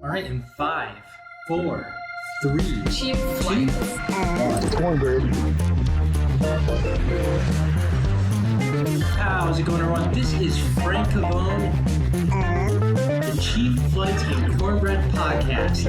All right, in 5, 4, 3, Cheap flights. Cornbread. How's it going, everyone? This is Frank Cavone, the Cheap Flights and Cornbread podcast.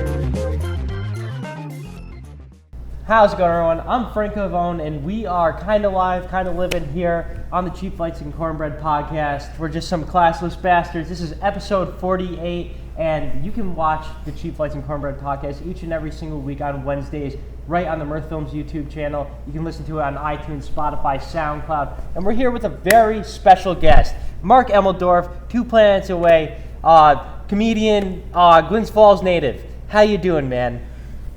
How's it going, everyone? I'm Frank Cavone, and we are kind of live, kind of living here on the Cheap Flights and Cornbread podcast. We're just some classless bastards. This is episode 48, and you can watch the Cheap Flights and Cornbread podcast each and every single week on Wednesdays, right on the Mirth Films YouTube channel. You can listen to it on iTunes, Spotify, SoundCloud, and we're here with a very special guest, Mark Elmendorf, 2 planets away, comedian, Glens Falls native. How you doing, man?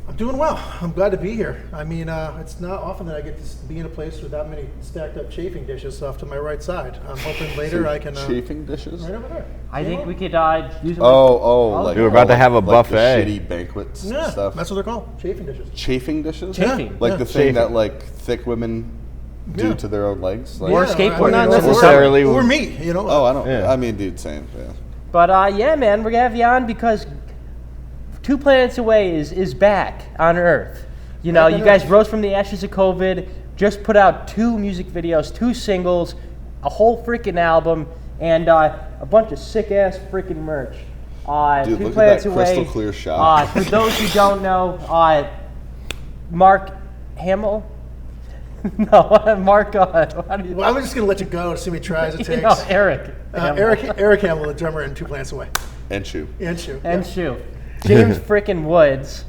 I'm doing well. I'm glad to be here. I mean, it's not often that I get to be in a place with that many stacked up chafing dishes off to my right side. I'm hoping later I can... chafing dishes? Right over there. I think we could use them. Like we were about to have a buffet. Like the shitty banquets and stuff. That's what they're called. Chafing dishes. Chafing dishes? Chafing. Like the thing Chafing. that like thick women do to their own legs? Like, Or skateboarders. not necessarily. Or me, you know. Oh, I don't. Yeah. I mean, dude, same. Yeah. But yeah, man, we're gonna have you on because 2 planets away is back on Earth. You know, you guys rose from the ashes of COVID, just put out 2 music videos, 2 singles, a whole freaking album, and a bunch of sick ass freaking merch. Dude, 2 look at planets that away. crystal clear shot. For those who don't know, Mark Hamill. No, Mark. How do you? Well, I'm just going to let you go to see me try as it takes. No, Eric. Eric Hamill, the drummer in 2 Planets Away. And shoe. And Shoe. And Shoe. James frickin' Woods,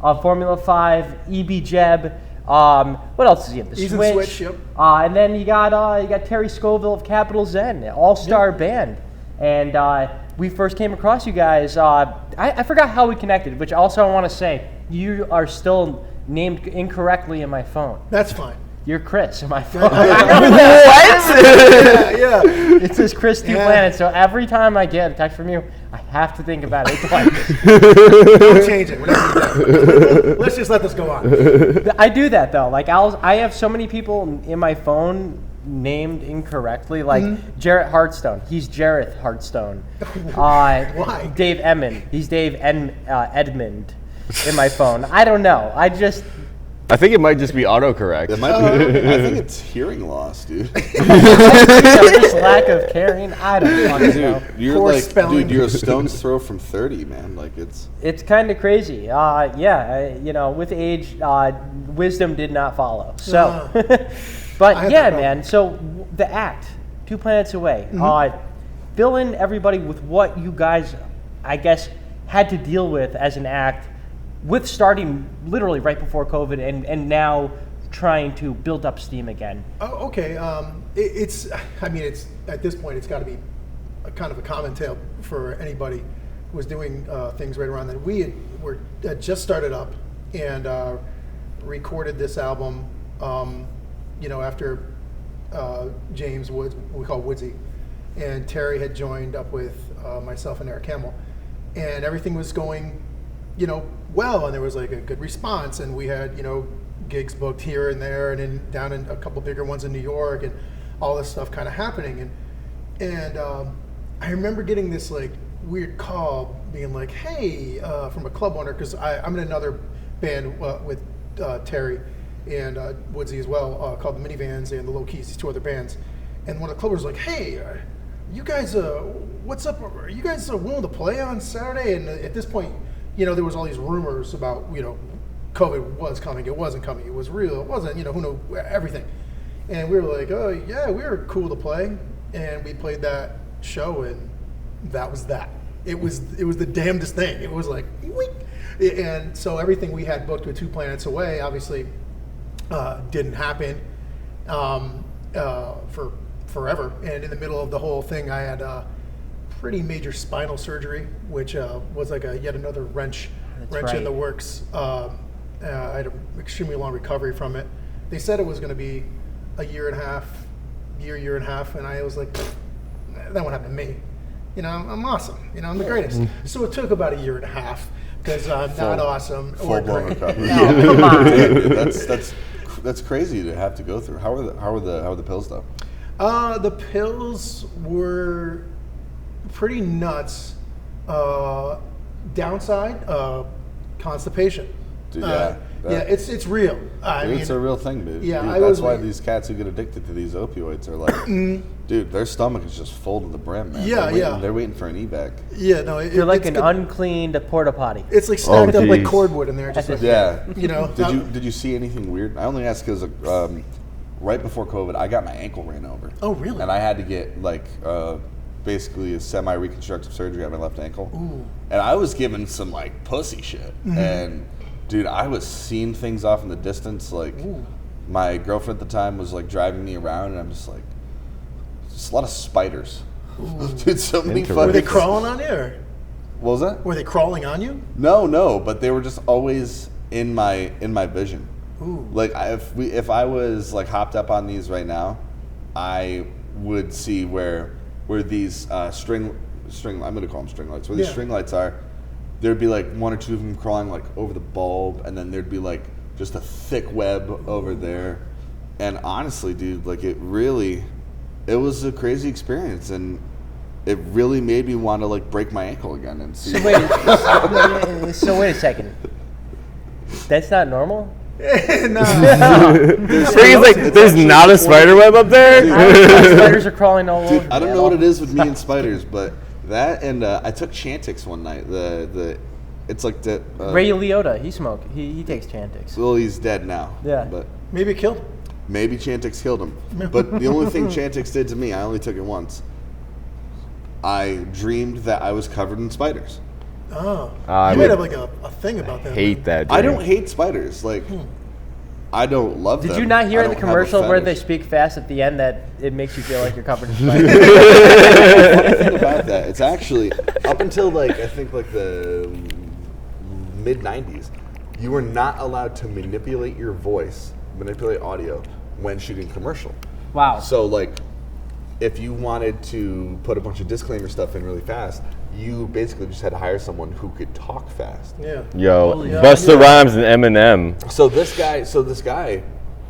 Formula 5, EB Jeb. What else is he in? The He's in Switch. Switch, yep. And then you got Terry Scoville of Capital Zen, all-star band. And we first came across you guys. I forgot how we connected, which also I want to say, you are still named incorrectly in my phone. That's fine. You're Chris in my phone. What? yeah. It says Chris 2 Planets, so every time I get a text from you, I have to think about it twice. Don't change it. Let's just let this go on. I do that though. Like I have so many people in my phone named incorrectly. Like Jarrett Hartstone. He's Jareth Hartstone. Why? Dave Edmund. He's Dave Edmund in my phone. I don't know. I think it might just be autocorrect. It might be. I think it's hearing loss, dude. Just lack of caring. I don't fucking know. You're Poor like, spelling. dude, you're a stone's throw from 30, man. Like it's. It's kind of crazy. With age, wisdom did not follow. So, but yeah, man. So the act, 2 Planets Away. Fill in everybody with what you guys, I guess, had to deal with as an act, with starting literally right before COVID and now trying to build up steam again. Oh, okay. It's at this point, it's got to be a kind of a common tale for anybody who was doing things right around then. We had just started up and recorded this album, after James Woods, we call Woodsy, and Terry had joined up with myself and Eric Hamill, and everything was going, well, and there was like a good response, and we had, gigs booked here and there, and then down in a couple bigger ones in New York, and all this stuff kind of happening, and I remember getting this like weird call, being like, "Hey," from a club owner, because I'm in another band with Terry and Woodsy as well, called the Minivans and the Low Keys, these 2 other bands, and one of the clubbers was like, "Hey, you guys, what's up? Are you guys willing to play on Saturday?" And at this point, there was all these rumors about, COVID was coming, it wasn't coming, it was real, it wasn't, who knew, everything. And we were like, oh yeah, we were cool to play. And we played that show, and that was that. It was the damnedest thing. It was like, wink. And so everything we had booked with 2 Planets Away, obviously, didn't happen for forever. And in the middle of the whole thing, I had pretty major spinal surgery, which was like yet another wrench in the works. I had an extremely long recovery from it. They said it was going to be a year and a half, and I was like, that won't happen to me. I'm awesome. I'm the greatest. So it took about a year and a half because I'm not awesome or Full-blown great. recovery. No, come on. Dude, that's crazy to have to go through. How are the pills though? The pills were pretty nuts. Downside, constipation. Dude, yeah, it's real. I mean, it's a real thing, dude. Yeah, Dude, that's why these cats who get addicted to these opioids are like, dude, their stomach is just full to the brim, man. Yeah, They're waiting for an evac. Yeah, no, You're like an uncleaned porta potty. It's like stacked up like geez. cordwood in there. Just like, Yeah. know. Did you see anything weird? I only asked because right before COVID, I got my ankle ran over. Oh, really? And I had to get like basically a semi-reconstructive surgery on my left ankle. Ooh. And I was given some like pussy shit. And dude, I was seeing things off in the distance. Like my girlfriend at the time was like driving me around, and I'm just like, just a lot of spiders. Dude, so many fucking. Were they crawling on you? Or? What was that? Were they crawling on you? No, but they were just always in my vision. Ooh. Like if I was like hopped up on these right now, I would see where these string I'm gonna call them string lights. Where these string lights are, there'd be like one or two of them crawling like over the bulb, and then there'd be like just a thick web over there. And honestly, dude, like it was a crazy experience, and it really made me want to like break my ankle again and see. So wait a second. That's not normal? No. Springy's like, there's not a spider web up there? Spiders are crawling all over. Dude, I don't know what it is with me and spiders, but that and I took Chantix one night. It's like that. Ray Liotta, he takes Chantix. Well, he's dead now. Yeah. But Maybe it killed him. maybe Chantix killed him. But the only thing Chantix did to me, I only took it once. I dreamed that I was covered in spiders. Oh. I you would might have like a thing about that. hate that. I dream. don't hate spiders. Like, I don't love them. Did you not hear I in the don't have a commercial where they fetish. speak fast at the end that it makes you feel like you're covered in spiders? The funny thing about that, it's actually up until like I think like the mid '90s, you were not allowed to manipulate your voice, manipulate audio when shooting commercial. Wow. So like, if you wanted to put a bunch of disclaimer stuff in really fast, you basically just had to hire someone who could talk fast. Yeah. Yo, Holy Busta Rhymes and Eminem. So this guy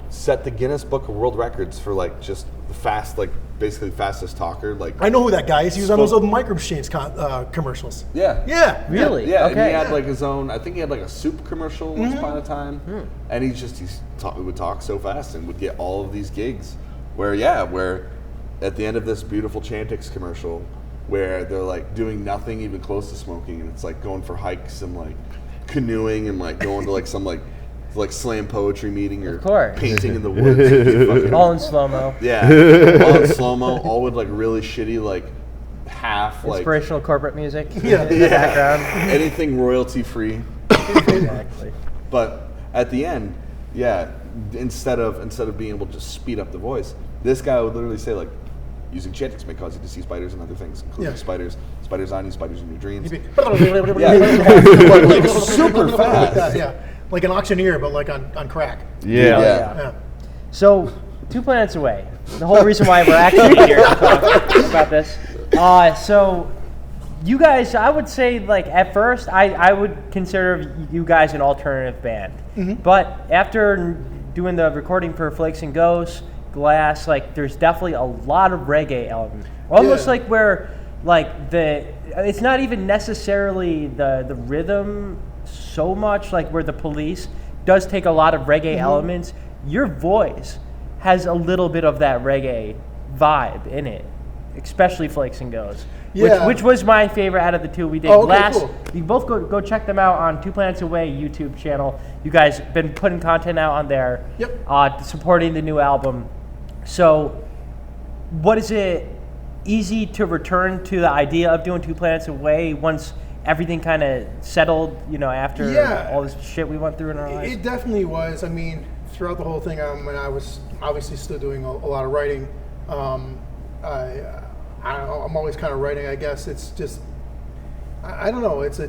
set the Guinness Book of World Records for like just the fast, like basically fastest talker. Like I know who that guy is. He was on those old Micro Machines commercials. yeah. Yeah. Really? Yeah, Okay. and he had like his own. I think he had like a soup commercial once upon a time, and he would talk so fast and would get all of these gigs. Where at the end of this beautiful Chantix commercial, where they're like doing nothing even close to smoking, and it's like going for hikes and like canoeing and like going to like some like slam poetry meeting or Of course. painting in the woods. All in slow-mo. Yeah, all in slow mo, all with like really shitty like half like Inspirational corporate music Yeah. in the background. anything royalty free. Exactly. But at the end, instead of being able to just speed up the voice, this guy would literally say like, using Chantix may cause you to see spiders and other things, including spiders on you, spiders in your dreams. But like super fast. yeah. Like an auctioneer, but like on crack. Yeah. Yeah. So, 2 planets away. The whole reason why we're actually here to talk about this. So, you guys, I would say, like, at first, I would consider you guys an alternative band. But after doing the recording for Flakes and Ghosts, Glass, like, there's definitely a lot of reggae element. Almost like where, like, it's not even necessarily the rhythm so much, like where the Police does take a lot of reggae elements. Your voice has a little bit of that reggae vibe in it, especially Flakes and Ghosts. Yeah. Which was my favorite out of the two we did. Oh, okay, Glass, cool. you both go check them out on 2 Planets Away YouTube channel. You guys been putting content out on there. Yep. Supporting the new album. So, what is it easy to return to the idea of doing 2 Planets Away once everything kind of settled, after all this shit we went through in our lives? It definitely was. I mean, throughout the whole thing, when I was obviously still doing a lot of writing, I'm always kind of writing. I guess it's just, I don't know. It's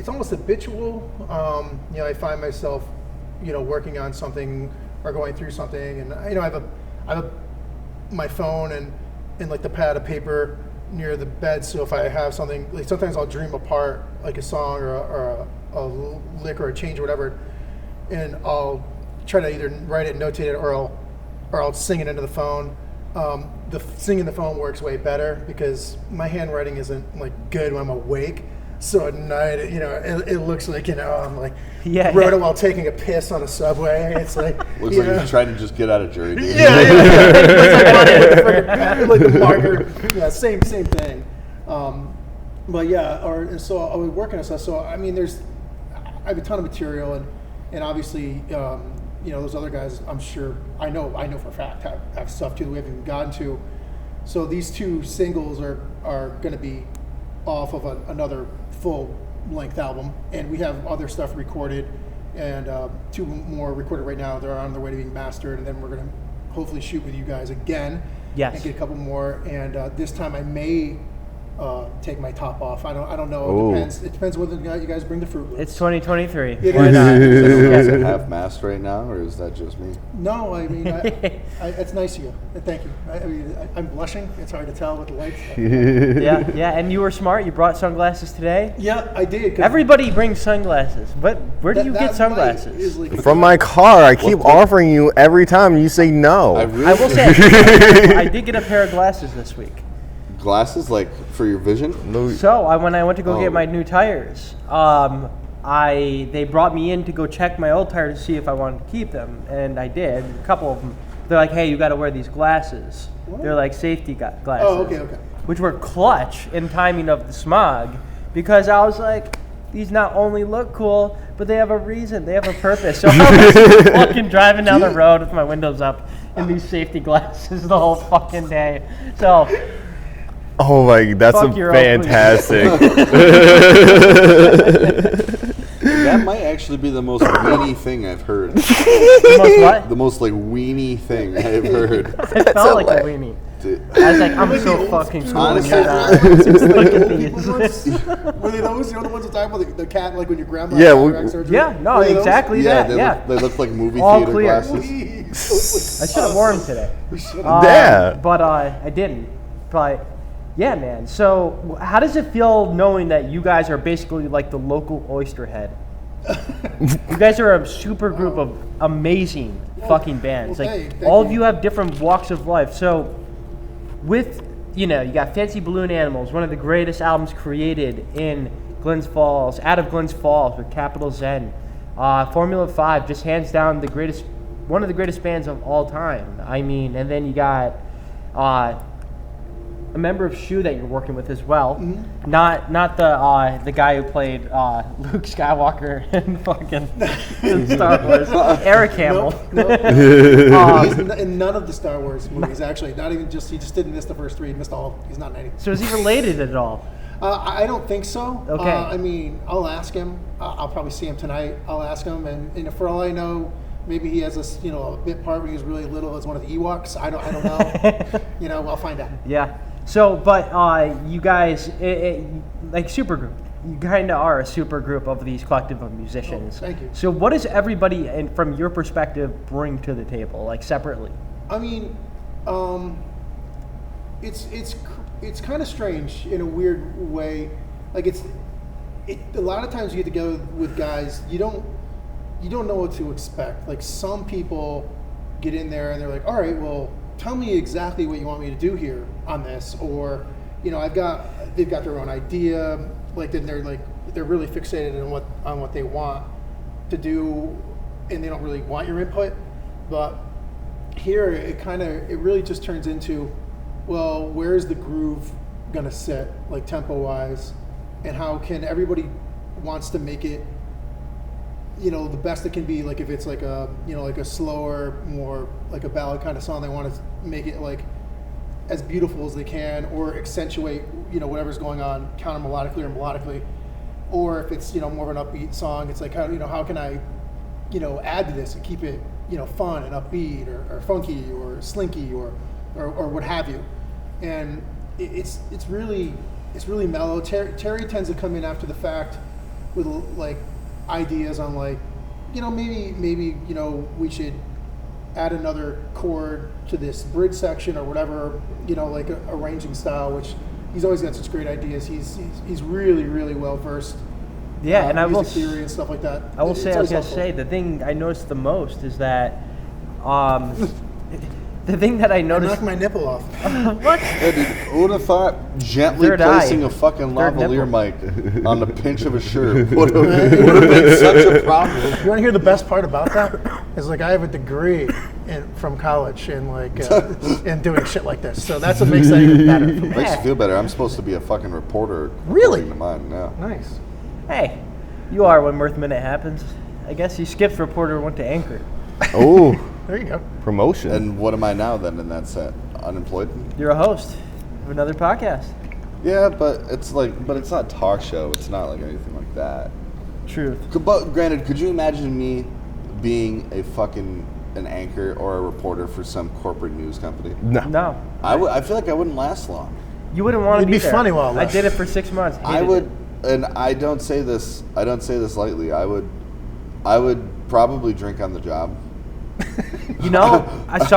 almost habitual. I find myself, working on something or going through something, and I have my phone and like the pad of paper near the bed. So if I have something, like sometimes I'll dream apart like a song or a lick or a change or whatever, and I'll try to either write it, notate it, or I'll sing it into the phone. The singing the phone works way better because my handwriting isn't like good when I'm awake. So at night, you know, it looks like, you know, I'm like wrote it while taking a piss on a subway. It's like looks like you're trying to just get out of jury duty. Yeah. Like the marker. Yeah, same thing. But yeah, and so I was working on stuff. So I mean, I have a ton of material, and obviously, you know, those other guys, I'm sure, I know for a fact have stuff too that we haven't even gotten to. So these 2 singles are going to be off of another full-length album, and we have other stuff recorded, and 2 more recorded right now. They're on their way to being mastered, and then we're going to hopefully shoot with you guys again. Yes. And get a couple more, and this time I may take my top off. I don't know. Ooh. It depends whether you guys bring the Fruit Loops. It's 2023. It Why is. not? Is it half mast right now, or is that just me? No, I mean, it's nice of you. Thank you. I mean, I'm blushing. It's hard to tell with the lights. Yeah, and you were smart. You brought sunglasses today. Yeah, I did. 'Cause Everybody brings sunglasses, but where do you get that light sunglasses? is like- From my car. I keep offering you every time you say no. I really I will say, I did get a pair of glasses this week. glasses like for your vision. No. So when I went to go Oh. get my new tires, they brought me in to go check my old tires to see if I wanted to keep them, and I did. A couple of them. They're like, "Hey, you got to wear these glasses." What? They're like safety glasses. Oh, okay. Which were clutch in timing of the smog, because I was like, these not only look cool, but they have a reason. They have a purpose. So I was fucking driving down the road with my windows up in these safety glasses the whole fucking day. So. Oh my, that's Fuck your own fantastic. That might actually be the most weenie thing I've heard. The most what? The most like weenie thing I've heard. It felt like a weenie. Dude. I was like, I'm so fucking cool. Honestly, Look at these. Were they those? You know the ones that talk about the cat, like when your grandma Yeah, had we- cataract surgery? Yeah, no, Were they those? exactly Yeah, that. they look like movie All theater clear. glasses. I should have worn them today. Yeah. But I didn't. But yeah, man. So how does it feel knowing that you guys are basically like the local oyster head? You guys are a super group of amazing fucking bands. well, Like thank all of you. you have different walks of life. So with, you know, you got Fancy Balloon Animals, one of the greatest albums created in Glens Falls, out of Glens Falls with Capital Zen. Formula 5, just hands down one of the greatest bands of all time. I mean, and then you got a member of Shoe that you're working with as well. Mm-hmm. Not the guy who played Luke Skywalker in fucking Star Wars, Eric Hamill. Nope. He's in none of the Star Wars movies, actually. Not even just, he just didn't miss the first 3. He missed all. He's not in any. So is he related at all? I don't think so. Okay. I mean, I'll ask him. I'll probably see him tonight. I'll ask him, and for all I know, maybe he has a bit part when he was really little as one of the Ewoks. I don't know. I'll find out. Yeah. So, but you guys, like supergroup, you kind of are a super group of these collective of musicians. Oh, thank you. So, what does everybody, and from your perspective, bring to the table, like separately? I mean, it's kind of strange in a weird way. Like a lot of times you get to go with guys you don't know what to expect. Like some people get in there and they're like, all right, well, tell me exactly what you want me to do here on this, or they've got their own idea. Like then they're really fixated on what they want to do, and they don't really want your input. But here it really just turns into, well, where's the groove gonna sit, like tempo wise, and how can everybody wants to make it the best it can be. Like if it's like a like a slower, more like a ballad kind of song, they want to make it like as beautiful as they can, or accentuate whatever's going on counter melodically or melodically. Or if it's more of an upbeat song, it's like how can I add to this and keep it fun and upbeat or funky or slinky or what have you. And it's really mellow. Terry tends to come in after the fact with like ideas on like maybe we should add another chord to this bridge section or whatever, like arranging style, which he's always got such great ideas. He's really, really well versed. Yeah, and I will music theory and stuff like that. I will say, I was gonna helpful. say, the thing I noticed the most is that the thing that I I noticed. knocked my nipple off. What? Yeah, dude, who would have thought gently Third eye. placing a fucking Third lavalier nipple. mic on the pinch of a shirt would have been such a problem? You want to hear the best part about that? Is like I have a degree from college in like in doing shit like this. So that's what makes that even better. For me. Makes you feel better. I'm supposed to be a fucking reporter. Really? according to mine, yeah. Nice. Hey, you are when Mirth Minute happens. I guess you skipped reporter and went to anchor. Oh, There you go. promotion. And what am I now then in that set? Unemployed? You're a host of another podcast. Yeah, but it's not a talk show. It's not like anything like that. Truth. But granted, could you imagine me being an anchor or a reporter for some corporate news company? No. I feel like I wouldn't last long. You wouldn't want to It'd be be there. funny while it I lasts. did it for 6 months. I Hated would, it. and I don't say this lightly. I would probably drink on the job. You know,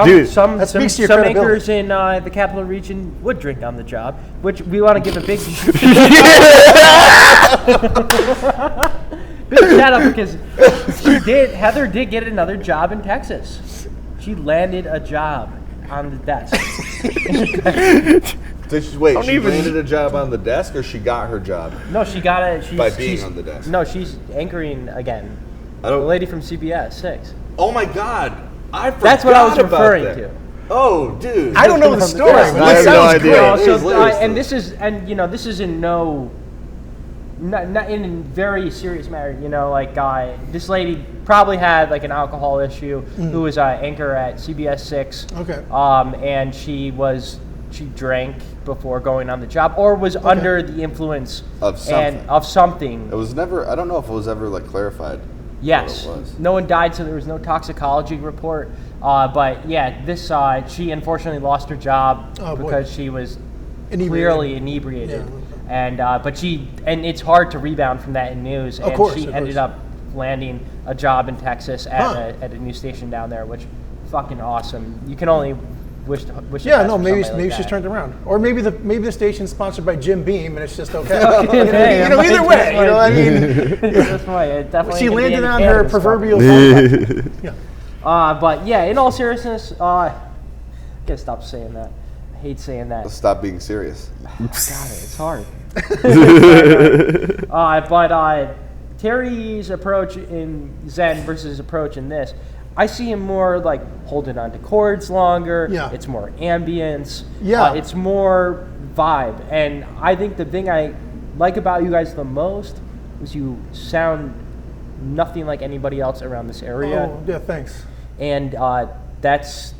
Dude, some that speaks to your some credibility. anchors in the capital region would drink on the job, which we want to give a big big shout out because Heather did get another job in Texas. She landed a job on the desk. Wait, she landed a job on the desk, or she got her job? No, she got it. By being on the desk. No, she's anchoring again. I The don't. lady from CBS 6. Oh my God! I forgot That's what I was about referring that. to. Oh, dude. I don't know the story. Yeah. But I it have no sounds idea. great. No, It so, is hilarious, and though. this is in not in a very serious matter. You know, like this lady probably had like an alcohol issue. Who was an anchor at CBS 6. Okay. And she drank before going on the job, or was under the influence Of something. of something. It was never. I don't know if it was ever like clarified. Yes. What it was. No one died, so there was no toxicology report. But yeah, she unfortunately lost her job Oh, boy. because she was Inebriated. clearly inebriated. Yeah. And it's hard to rebound from that in news. Of And course, she of ended course. up landing a job in Texas at Huh. a news station down there, which fucking awesome. You can only wish the Yeah, best no, for maybe somebody like she's that. turned around, or maybe the station's sponsored by Jim Beam, and it's just okay. Hey, either way, you know what I mean. That's right. It definitely She could be landed any on her cannabis proverbial. company. Yeah. But yeah, in all seriousness, I gotta stop saying that. I hate saying that. Let's stop being serious. God, it's hard. But Terry's approach in Zen versus his approach in this, I see him more like holding on to chords longer. Yeah. It's more ambience. Yeah. It's more vibe. And I think the thing I like about you guys the most is you sound nothing like anybody else around this area. Oh, yeah, thanks. And that's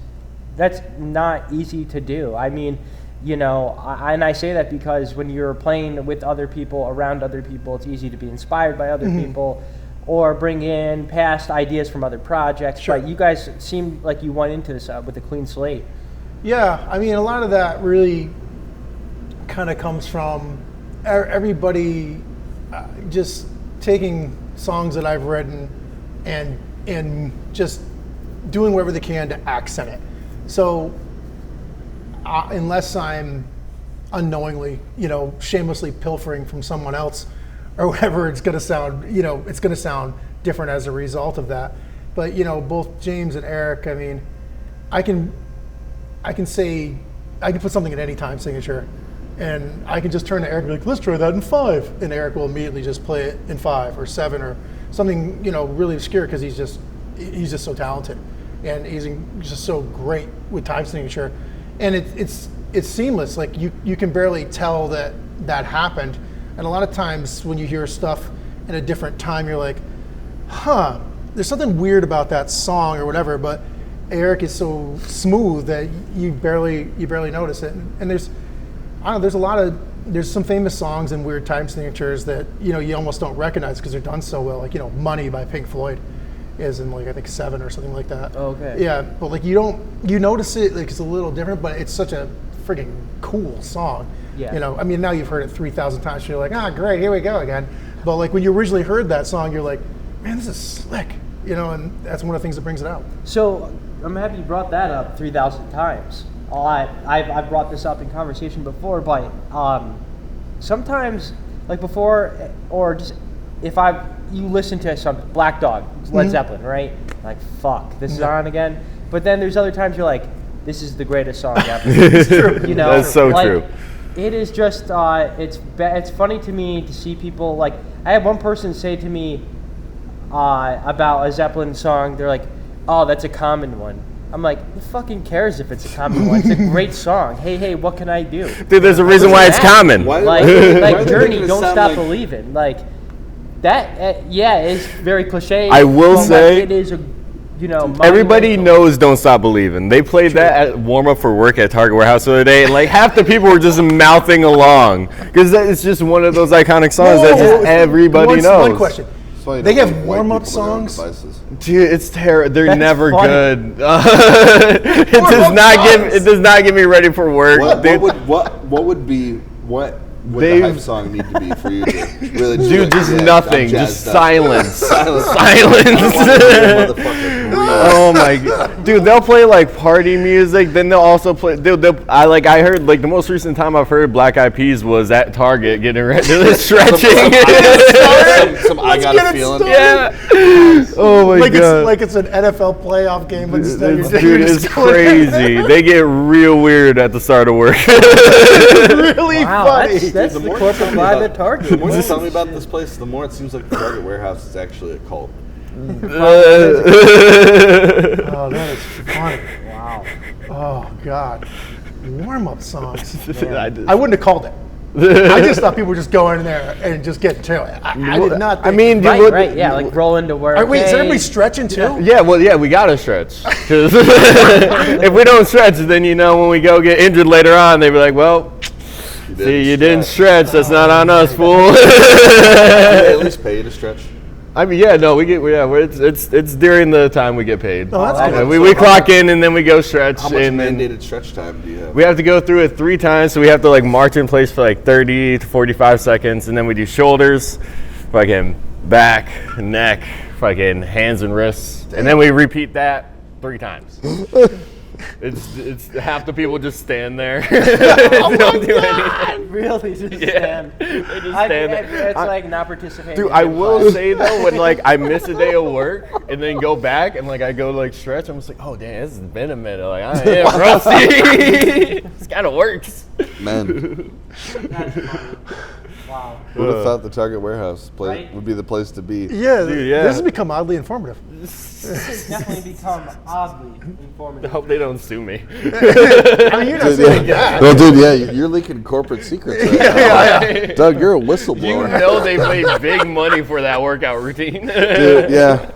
not easy to do. I mean, you know, and I say that because when you're playing with other people, around other people, it's easy to be inspired by other people or bring in past ideas from other projects. Sure. But you guys seem like you went into this with a clean slate. Yeah, I mean, a lot of that really kind of comes from everybody just taking songs that I've written and just doing whatever they can to accent it. So unless I'm unknowingly, shamelessly pilfering from someone else or whatever, it's going to sound, it's going to sound different as a result of that. But, both James and Eric, I mean, I can put something in any time signature, and I can just turn to Eric and be like, let's try that in 5. And Eric will immediately just play it in 5 or 7 or something, really obscure, because he's just so talented. And he's just so great with time signature. And it's seamless. Like you can barely tell that happened. And a lot of times when you hear stuff in a different time, you're like, there's something weird about that song or whatever, but Eric is so smooth that you barely notice it. And there's some famous songs and weird time signatures that you almost don't recognize because they're done so well. Like Money by Pink Floyd is in I think 7 or something like that. Okay. Yeah, but you notice it it's a little different, but it's such a friggin' cool song. Yeah. I mean, now you've heard it 3,000 times, so you're like, great, here we go again. But when you originally heard that song, you're like, man, this is slick. And that's one of the things that brings it out. So I'm happy you brought that up 3,000 times. I've brought this up in conversation before, but sometimes, before, or just if you listen to something, Black Dog, Led Zeppelin, right? Like, fuck, this is on again. But then there's other times you're like, this is the greatest song ever. It's true. You know, That's so true. It is just, it's funny to me to see people, like, I had one person say to me about a Zeppelin song, they're like, oh, that's a common one. I'm like, who fucking cares if it's a common one? It's a great song. Hey, what can I do? Dude, there's a reason why it's common. Like Journey, Don't Stop Believing. Like, that, it's very cliche. I will say, it is a, everybody knows Don't Stop Believing. They played that at warm-up for work at Target Warehouse the other day, and like half the people were just mouthing along because it's just one of those iconic songs that just everybody knows. One question. They have warm-up songs? Dude, it's terrible. They're never funny. good. It does not get me ready for work. What would the hype song need to be for you to really Dude, just nothing. Just silence. Silence. Oh my god. Dude, they'll play like party music, then they'll also play I heard like the most recent time I've heard Black Eyed Peas was at Target getting ready to stretching. some I got a feeling. Yeah. Oh my god. Like it's an NFL playoff game, but Dude, it's crazy. They get real weird at the start of work. really funny. That's the corporate vibe at Target. The more you tell me about this place, the more it seems like the Target Warehouse is actually a cult. Oh, that is funny. Wow. Oh God. Warm-up songs. I I wouldn't have called it. I just thought people were just going in there and just getting chill. I did not think. I mean, Right, yeah, like roll into work. Wait, is everybody stretching too? Yeah, we gotta stretch. 'Cause if we don't stretch, then when we go get injured later on, they be like, well, you didn't stretch. That's not on us, fool. They at least pay you to stretch. I mean, it's during the time we get paid. Oh, that's good. We clock in and then we go stretch. How much and then mandated stretch time do you have? we have to go through it 3 times, so we have to like march in place for like 30 to 45 seconds, and then we do shoulders, fucking back, neck, fucking hands and wrists, and then we repeat that 3 times. It's half the people just stand there. Don't do anything. Really just stand. They just stand there. It's like not participating. Dude, I will say though, when like I miss a day of work and then go back and like I go to like stretch, I'm just like, oh damn, this has been a minute. Like I am rusty. This kind of works. Man, That's funny. Wow. who would have thought the Target Warehouse Right? would be the place to be? Yeah, Dude, yeah. This has become oddly informative. It's definitely become oddly I informative. hope they don't sue me. I mean, you're not saying that. Well, dude, yeah, you're leaking corporate secrets right now. Doug, you're a whistleblower. They paid big money for that workout routine. Dude, yeah.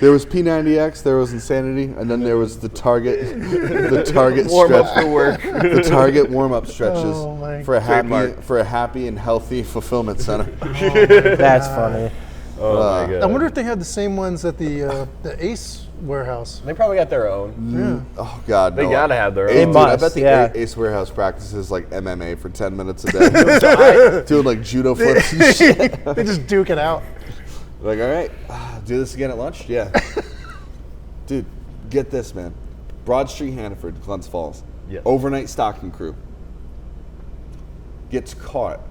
There was P90X, there was Insanity, and then there was the Target Warm up stretch. for work. The Target warm-up stretches Oh, my for a Trademark. happy and healthy fulfillment center. That's funny. Oh my god. I wonder if they had the same ones at the Ace warehouse. They probably got their own. Oh God, They no. gotta have their Dude, own. I bet the yeah. Ace Warehouse practices like MMA for 10 minutes a day, doing like judo flips and shit. They just duke it out. Like, all right, do this again at lunch? Yeah. Dude, get this, man. Broad Street, Hannaford, Glens Falls. Yeah. Overnight stocking crew gets caught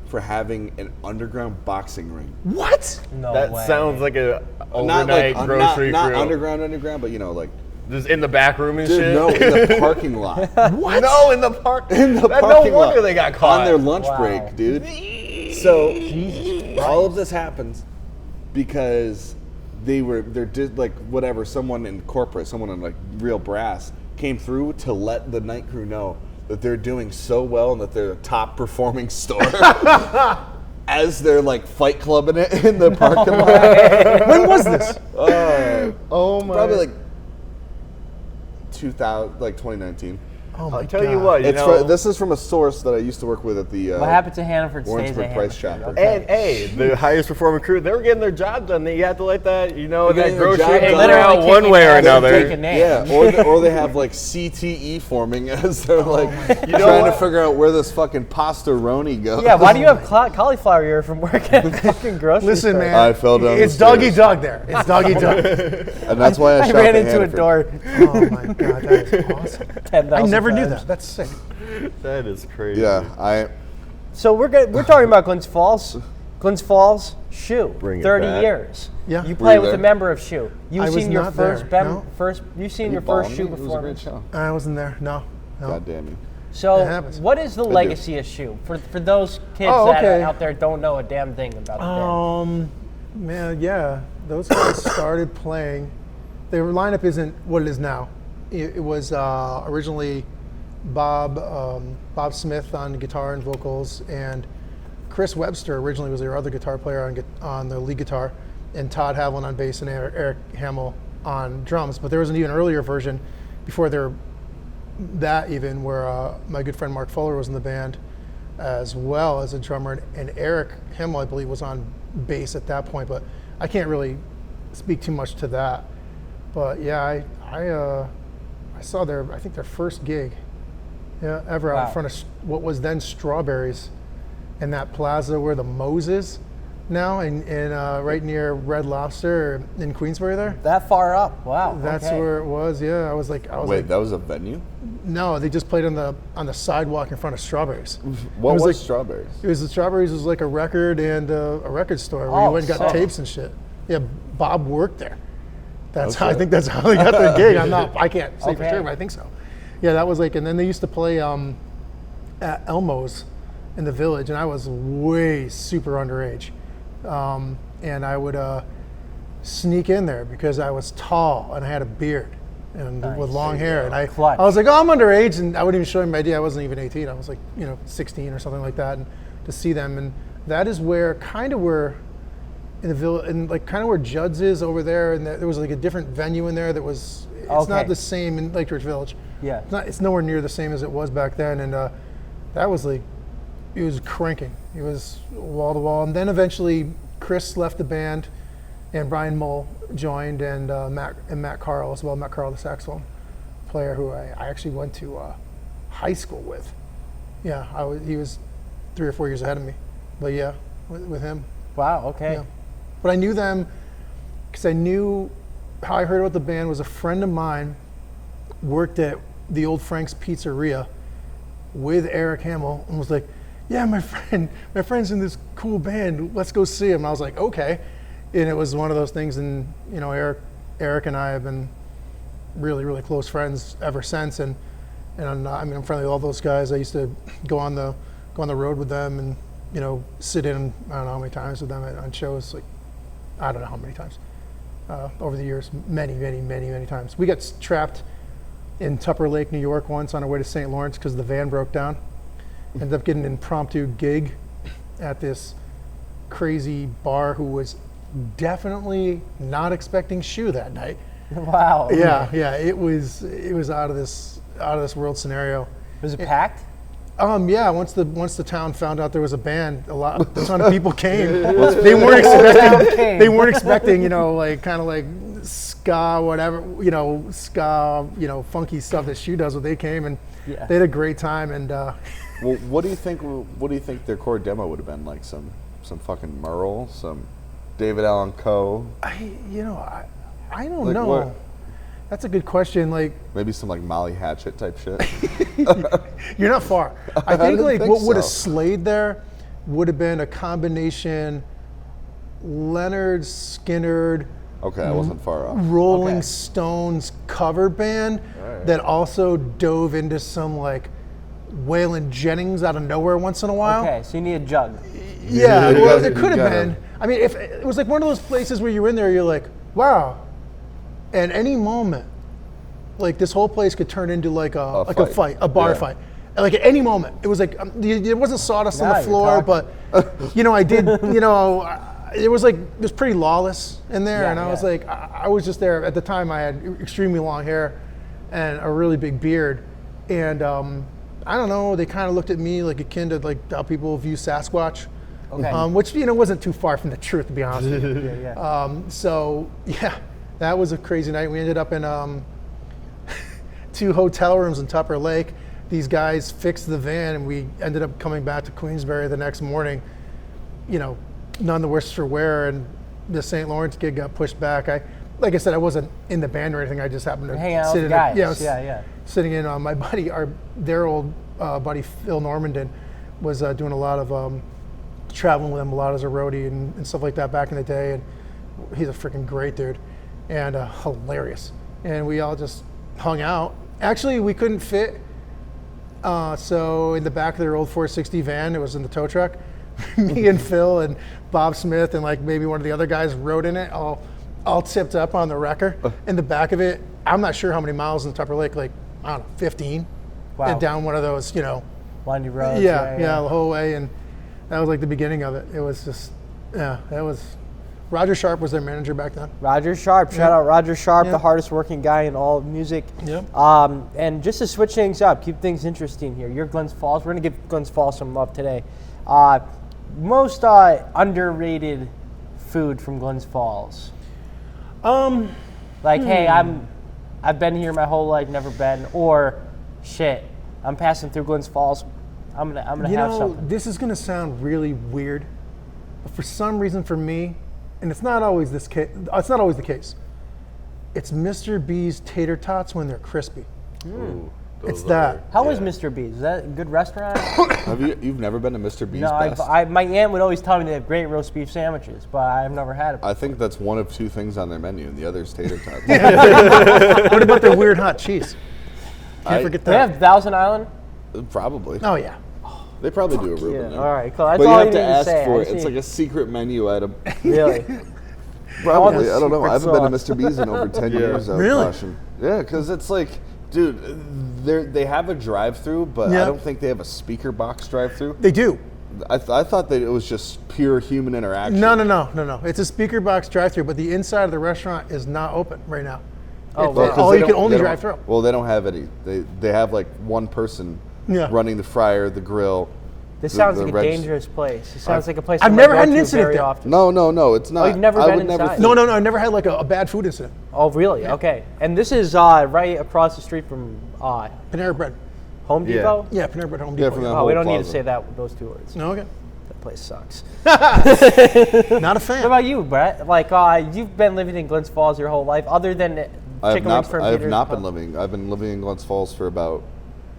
for having an underground boxing ring. What? No That way. sounds like a Not overnight like grocery not crew. underground, but like, Just in the back room and dude, shit. no, in the parking lot. What? No, in the park. In the No parking wonder lot. they got caught. On their lunch Wow. break, dude. So all of this happens because someone in corporate, someone in like real brass came through to let the night crew know that they're doing so well and that they're the top performing store as they're like fight clubbing it in the parking lot. When was this? Oh my. Probably like 2019. Oh my I'll tell God. you what. This is from a source that I used to work with at the What happened to Hannaford stays Orangeburg at Price Hannaford. Chopper. And hey, the highest performing crew, they were getting their job done. You have to let that, getting that their grocery job ain't done. let her out Literally one kicking way or ass and another. taking names. Yeah, or they have like CTE forming as they're like trying to what? figure out where this fucking pasta roni goes. Yeah, why do you have cauliflower ear from working at the fucking grocery Listen, store? man. I fell down It's the Doggy stairs. Dog there. It's Doggy Dog. And that's why I I shop ran at into a Hannaford. door Oh my God, that is awesome. 10,000 I never knew times. that. That's sick. That is crazy. Yeah, So we're talking about Glens Falls. Glens Falls, Shoe, Bring it 30 back. years. Yeah. You Were play you with there? a member of Shoe. You've I was seen your not first, there, no. you've seen your Ballin' first Shoe me? It was a great performance. show. I wasn't there. No. God damn you. So, It happens. what is the do. legacy of Shoe for those kids Oh, that okay. out there don't know a damn thing about the band? Man, yeah, those guys started playing. Their lineup isn't what it is now. It was originally Bob Smith on guitar and vocals, and Chris Webster originally was their other guitar player on the lead guitar, and Todd Havlin on bass and Eric Hamill on drums. But there was an even earlier version before where my good friend Mark Fuller was in the band as well as a drummer, and Eric Hamill, I believe, was on bass at that point. But I can't really speak too much to that. But yeah, I saw their first gig, ever out Wow. in front of what was then Strawberries, in that plaza where the Moe's is now, and right near Red Lobster in Queensbury there. That far up? Wow. That's okay. where it was. Yeah, I was like, Wait, that was a venue? no, they just played on the sidewalk in front of Strawberries. What It was was like- Strawberries? It was the Strawberries was like a record and a record store where Oh, you went and got sick. tapes and shit. Yeah, Bob worked there. That's Oh, how I shit. think that's how they got their gig. I can't say for Okay. sure, but I think so. Yeah, that was like, and then they used to play at Elmo's in the Village, and I was way super underage, and I would sneak in there because I was tall and I had a beard and Nice. with long hair, and I Clutch. was like, oh, I'm underage, and I wouldn't even show him my ID. I wasn't even 18. I was like, 16 or something like that, and to see them, and that is where in the village, and like kind of where Judd's is over there, and there was like a different venue in there that was. It's Okay. not the same in Lake George Village. Yeah. It's nowhere near the same as it was back then, and that was like, it was cranking. It was wall to wall, and then eventually Chris left the band, and Brian Mull joined, and Matt Carl as well. Matt Carl, the saxophone player, who I actually went to high school with. Yeah, he was 3 or 4 years ahead of me, but yeah, with him. Wow. Okay. Yeah. But I knew them because I knew how I heard about the band was a friend of mine worked at the old Frank's Pizzeria with Eric Hamill and was like, yeah, my friend's in this cool band. Let's go see him. And I was like, okay. And it was one of those things. And, Eric and I have been really, really close friends ever since. And I'm friendly with all those guys. I used to go on the road with them and, sit in, I don't know how many times with them on shows, like, I don't know how many times over the years, many, many, many, many times. We got trapped in Tupper Lake, New York once on our way to St. Lawrence because the van broke down. Ended up getting an impromptu gig at this crazy bar who was definitely not expecting Shoe that night. Wow. Yeah, it was out of this world scenario. Was it packed? Yeah. Once the town found out there was a band, a ton of people came. They weren't expecting. They weren't expecting. Like kind of like ska, whatever. Ska. Funky stuff that Shoe does. But they came and Yeah. they had a great time. And Well, what do you think their core demo would have been like? Some fucking Merle, some David Allan Coe, I don't Like know. what? That's a good question. Like, maybe some like Molly Hatchet type shit. you're not far. I I think didn't like think what would have so. slayed there would have been a combination Leonard Skinner, Okay, I wasn't far off. Rolling Okay. Stones cover band Alright. that also dove into some like Waylon Jennings out of nowhere once in a while. Okay, so you need a jug. Yeah, You well, gotta- it could you have gotta- been. I mean, if it was like one of those places where you're in there, you're like, wow. At any moment, like this whole place could turn into like a fight. bar Yeah. fight. Like at any moment, it was like there wasn't sawdust on Now the you're floor, talking. but I did. It was like it was pretty lawless in there, Yeah, and I was yeah. like, I was just there at the time. I had extremely long hair and a really big beard, and I don't know. They kind of looked at me like akin to like how people view Sasquatch. Okay. Which wasn't too far from the truth, to be honest with you. Yeah. So yeah, that was a crazy night. We ended up in 2 hotel rooms in Tupper Lake. These guys fixed the van, and we ended up coming back to Queensbury the next morning. None the worse for wear, and the St. Lawrence gig got pushed back. Like I said, I wasn't in the band or anything. I just happened to Hang out sit with in. guys. I was Yeah. sitting in. My buddy, their old buddy Phil Normandin, was doing a lot of traveling with him a lot as a roadie and stuff like that back in the day. And he's a freaking great dude and hilarious. And we all just hung out. Actually, we couldn't fit. So in the back of their old 460 van, it was in the tow truck. Me and Phil and Bob Smith and like maybe one of the other guys rode in it, all tipped up on the wrecker. In the back of it, I'm not sure how many miles in Tupper Lake, like, I don't know, 15. Wow. And down one of those, windy roads. yeah, the whole way. And that was like the beginning of it. It was just, that was, Roger Sharp was their manager back then. Roger Sharp, shout out Roger Sharp, Yeah. the hardest working guy in all of music. Yep. And just to switch things up, keep things interesting here. You're Glens Falls. We're gonna give Glens Falls some love today. Most underrated food from Glens Falls. Hey, I've been here my whole life, never been, or shit, I'm passing through Glens Falls. I'm gonna have something. This is gonna sound really weird, but for some reason for me, and it's not always the case. It's Mr. B's tater tots when they're crispy. Ooh, It's those that. are- How yeah. is Mr. B's? Is that a good restaurant? You've never been to Mr. B's No, Best? my aunt would always tell me they have great roast beef sandwiches, but I've never had it. I think that's one of two things on their menu, and the other is tater tots. What about their weird hot cheese? Can't forget They have that. Thousand Island? Probably. Oh yeah. They probably do a Reuben Yeah, there. all right, cool. That's But you all have you to need to ask say. for I it. It's see. like a secret menu item. Really? Probably. the I don't know. I haven't secret been to sauce. Mr. B's in over 10 years. I would Really? caution. Yeah, because it's like, dude, they have a drive-through, but Yeah. I don't think they have a speaker box drive-through. They do. I thought that it was just pure human interaction. No. It's a speaker box drive-through, but the inside of the restaurant is not open right now. Oh, It's wow. 'cause all they you can don't- only they don't- drive through. Well, they don't have any. They have like one person Yeah. running the fryer, the grill. This the- sounds the like a reg- dangerous place. It sounds like a place I've I never might had go an to incident very there. often. No, it's not. you've never I been would never inside? think- No, I never had like a bad food incident. Oh, really? Okay. And this is right across the street from Panera Bread. Home Yeah. Depot? Yeah, Panera Bread Home Yeah, Depot. from that Oh, whole we don't need to plaza. say that with those two words. No, okay. That place sucks. Not a fan. What about you, Brett? Like, you've been living in Glens Falls your whole life, other than chicken wings from I have Peter's not Pub. been living. I've been living in Glens Falls for about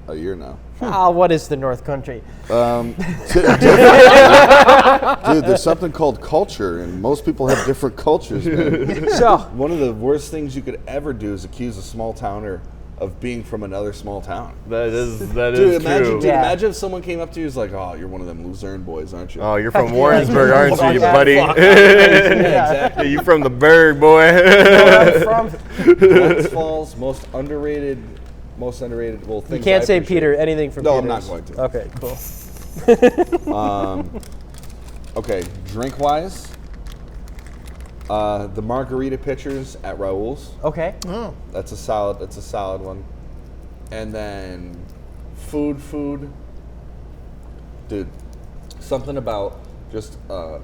a year now. What is the North Country? Dude, there's something called culture, and most people have different cultures, man. So, One of the worst things you could ever do is accuse a small towner of being from another small town. That is Dude, true. Yeah. imagine if someone came up to you and was like, "Oh, you're one of them Luzerne boys, aren't you?" Oh, you're from Warrensburg, aren't you, Yeah. buddy? Yeah, exactly. You from the Berg, boy. where I'm from. Glens Falls, most underrated. Well, things You can't I say appreciate. Peter anything from No, Peter's. I'm not going to. Okay, cool. Okay, drink wise, the margarita pitchers at Raoul's. Okay. Oh, That's a solid one. And then food. Dude, something about just a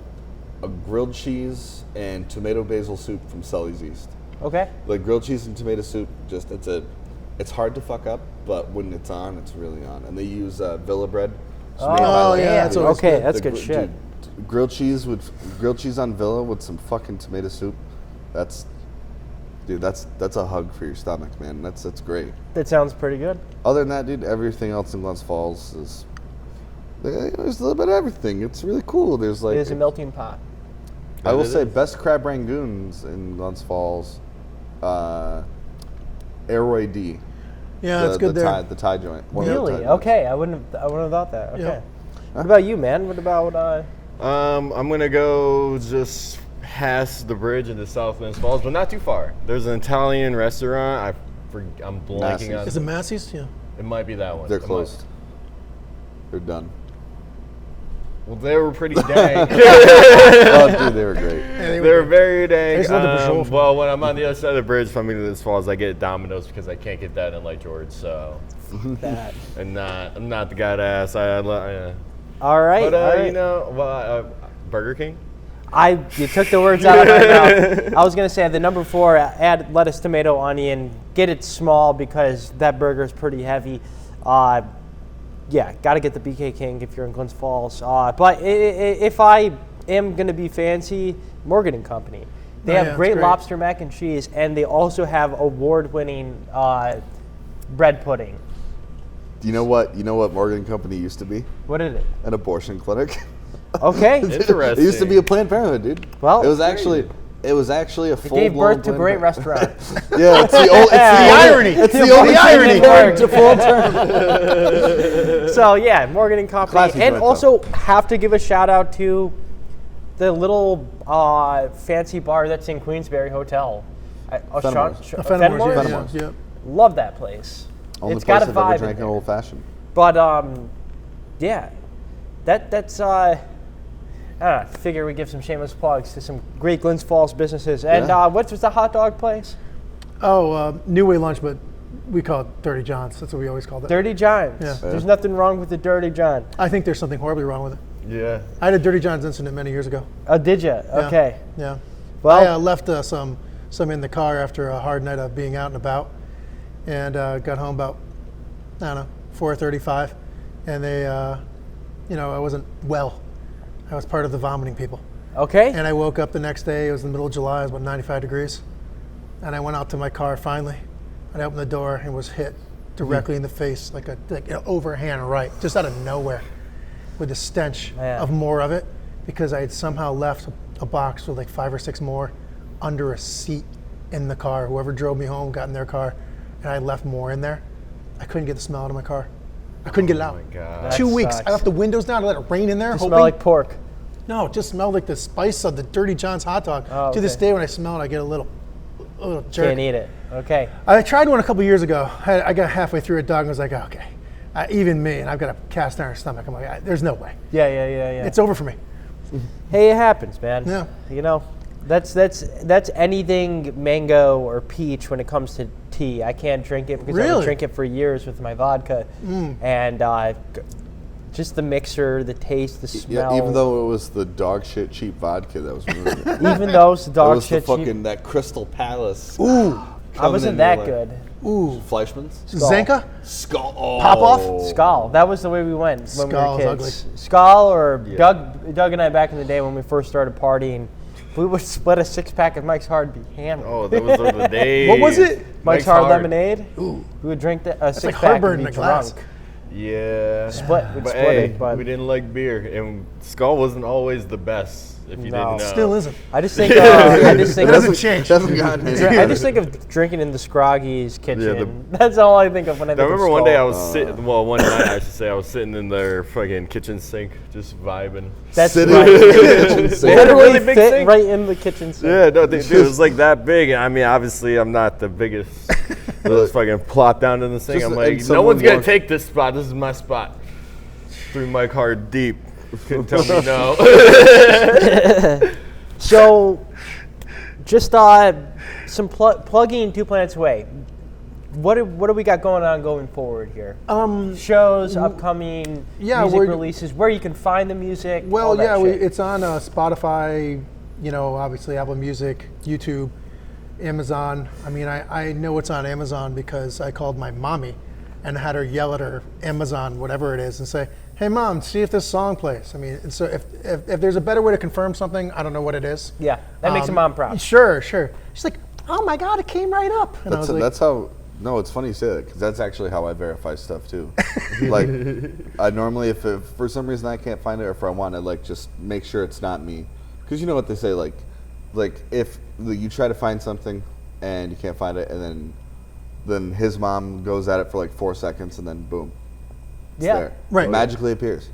grilled cheese and tomato basil soup from Sully's East. Okay. Like grilled cheese and tomato soup, it's hard to fuck up, but when it's on, it's really on. And they use Villa bread. It's made by, Oh, like, yeah, that's dude, always Okay, good. that's the good gr- shit. dude, grilled cheese on Villa with some fucking tomato soup. That's a hug for your stomach, man. That's great. That sounds pretty good. Other than that, dude, everything else in Glens Falls is there's a little bit of everything. It's really cool. There's like It is a melting pot. I will It say is. best crab rangoons in Glens Falls, Airway D. yeah, that's good there. The Thai joint. One of the Really? Thai joints. Okay. I wouldn't have thought that. Okay. Yeah. What about you, man? What about I'm gonna go just past the bridge into South Glens Falls, but not too far. There's an Italian restaurant. I'm blanking Massey's. on. Is it Massey's? Yeah. It might be that one. They're It might- closed. They're done. Well, they were pretty dang. Oh, dude, they were great. They were very dang. just love the Peugeot. Well, when I'm on the other side of the bridge from Glens Falls, I get Domino's because I can't get that in Lake George. So, that? I'm not the guy to ask. But All right. all right. you know, Burger King. You took the words out of my mouth. I was gonna say the number 4, add lettuce, tomato, onion. Get it small because that burger is pretty heavy. Yeah, got to get the BK King if you're in Glens Falls. But if I am gonna be fancy, Morgan and Company. They Oh, have yeah, great it's great. lobster mac and cheese, and they also have award-winning bread pudding. You know what Morgan Company used to be? What is it? An abortion clinic. Okay. It Interesting. used to be a Planned Parenthood, dude. Well, it was actually a full. Gave birth to a great restaurant. Yeah, it's the irony. It's the The only irony. irony to full term. So yeah, Morgan and Company, Classy and joint, also have to give a shout out to the little fancy bar that's in Queensberry Hotel. Fenimore's. Fenimore's, yeah. Love that place. Only It's place got a I've ever vibe in drank an there. old fashioned. But yeah, that's I figure we give some shameless plugs to some great Glens Falls businesses. And Yeah. what was the hot dog place? Oh, New Way Lunch, but we call it Dirty John's. That's what we always called it. Dirty John's. Yeah. There's nothing wrong with the Dirty John. I think there's something horribly wrong with it. Yeah. I had a Dirty John's incident many years ago. Oh, did you? Okay. Yeah. Well, I left some in the car after a hard night of being out and about, and got home about, I don't know, 4:35, and they, I wasn't well. I was part of the vomiting people. okay. And I woke up the next day, it was the middle of July, it was about 95 degrees, and I went out to my car finally, and I opened the door and was hit directly in the face, like an overhand right, just out of nowhere, with the stench Man. of more of it, because I had somehow left a box with like 5 or 6 more under a seat in the car. Whoever drove me home got in their car, and I left more in there. I couldn't get the smell out of my car. I couldn't get it out. my God. That 2 weeks. sucks. I left the windows down to let it rain in there. It hoping, smell like pork. no, it just smelled like the spice of the Dirty John's hot dog. Oh, To this okay. day, when I smell it, I get a little jerk. Can't eat it. Okay. I tried one a couple years ago. I got halfway through a dog and was like, okay, even me, and I've got a cast iron stomach. I'm like, there's no way. Yeah. It's over for me. Hey, it happens, man. Yeah. You know, that's anything mango or peach when it comes to tea. I can't drink it because I would Really? drink it for years with my vodka, and just the mixer, the taste, the smell. Yeah, even though it was the dog shit cheap vodka that was ruining it. even though it's That dog was shit. the cheap- fucking that Crystal Palace. Ooh, I wasn't that good. ooh. Fleischmann's. Skull. Zenka? Skull. Oh. Pop off? Skull. That was the way we went when Skull's we were ugly. kids. Skull or Doug and I back in the day when we first started partying, we would split a 6-pack of Mike's Hard be hammered. Oh, that was the days. What was it? Mike's Hard lemonade. Ooh. We would drink a like 6-pack heartburn and in be a glass. drunk. Yeah. We'd But split hey, it, but we didn't like beer, and Skull wasn't always the best. If you No. didn't know. Still isn't. I just think It doesn't change. Hasn't gotten any I better. just think of drinking in the Scroggy's kitchen. Yeah, That's all I think of when I I think remember of one day I Skull. was sitting. Well, one night I should say I was sitting in their fucking kitchen sink, just vibing. That's Sitting right. in the kitchen sink. Literally Really big fit sink? right in the kitchen sink. Yeah, no, dude, it was like that big. I mean, obviously, I'm not the biggest. I just fucking plop down in the sink. Just- I'm and like, no someone one's gonna walks- take this spot. This is my spot. Threw my card deep. Couldn't tell me no. So, just some plugging 2 planets away. What do we got going forward here? Shows, upcoming yeah, music we're- releases, where you can find the music. Well, all that yeah, shit. it's on Spotify, obviously Apple Music, YouTube, Amazon. I mean, I know it's on Amazon because I called my mommy and had her yell at her Amazon, whatever it is, and say, hey, Mom, see if this song plays. I mean, and so if there's a better way to confirm something, I don't know what it is. Yeah, that makes a mom proud. Sure. She's like, oh my God, it came right up. And I was like, That's how. No, it's funny you say that because that's actually how I verify stuff too. Like, I normally, if for some reason I can't find it or if I want to, like, just make sure it's not me, because you know what they say, like if you try to find something and you can't find it, and then his mom goes at it for like 4 seconds and then boom, it's Yeah. there. Right. It magically appears.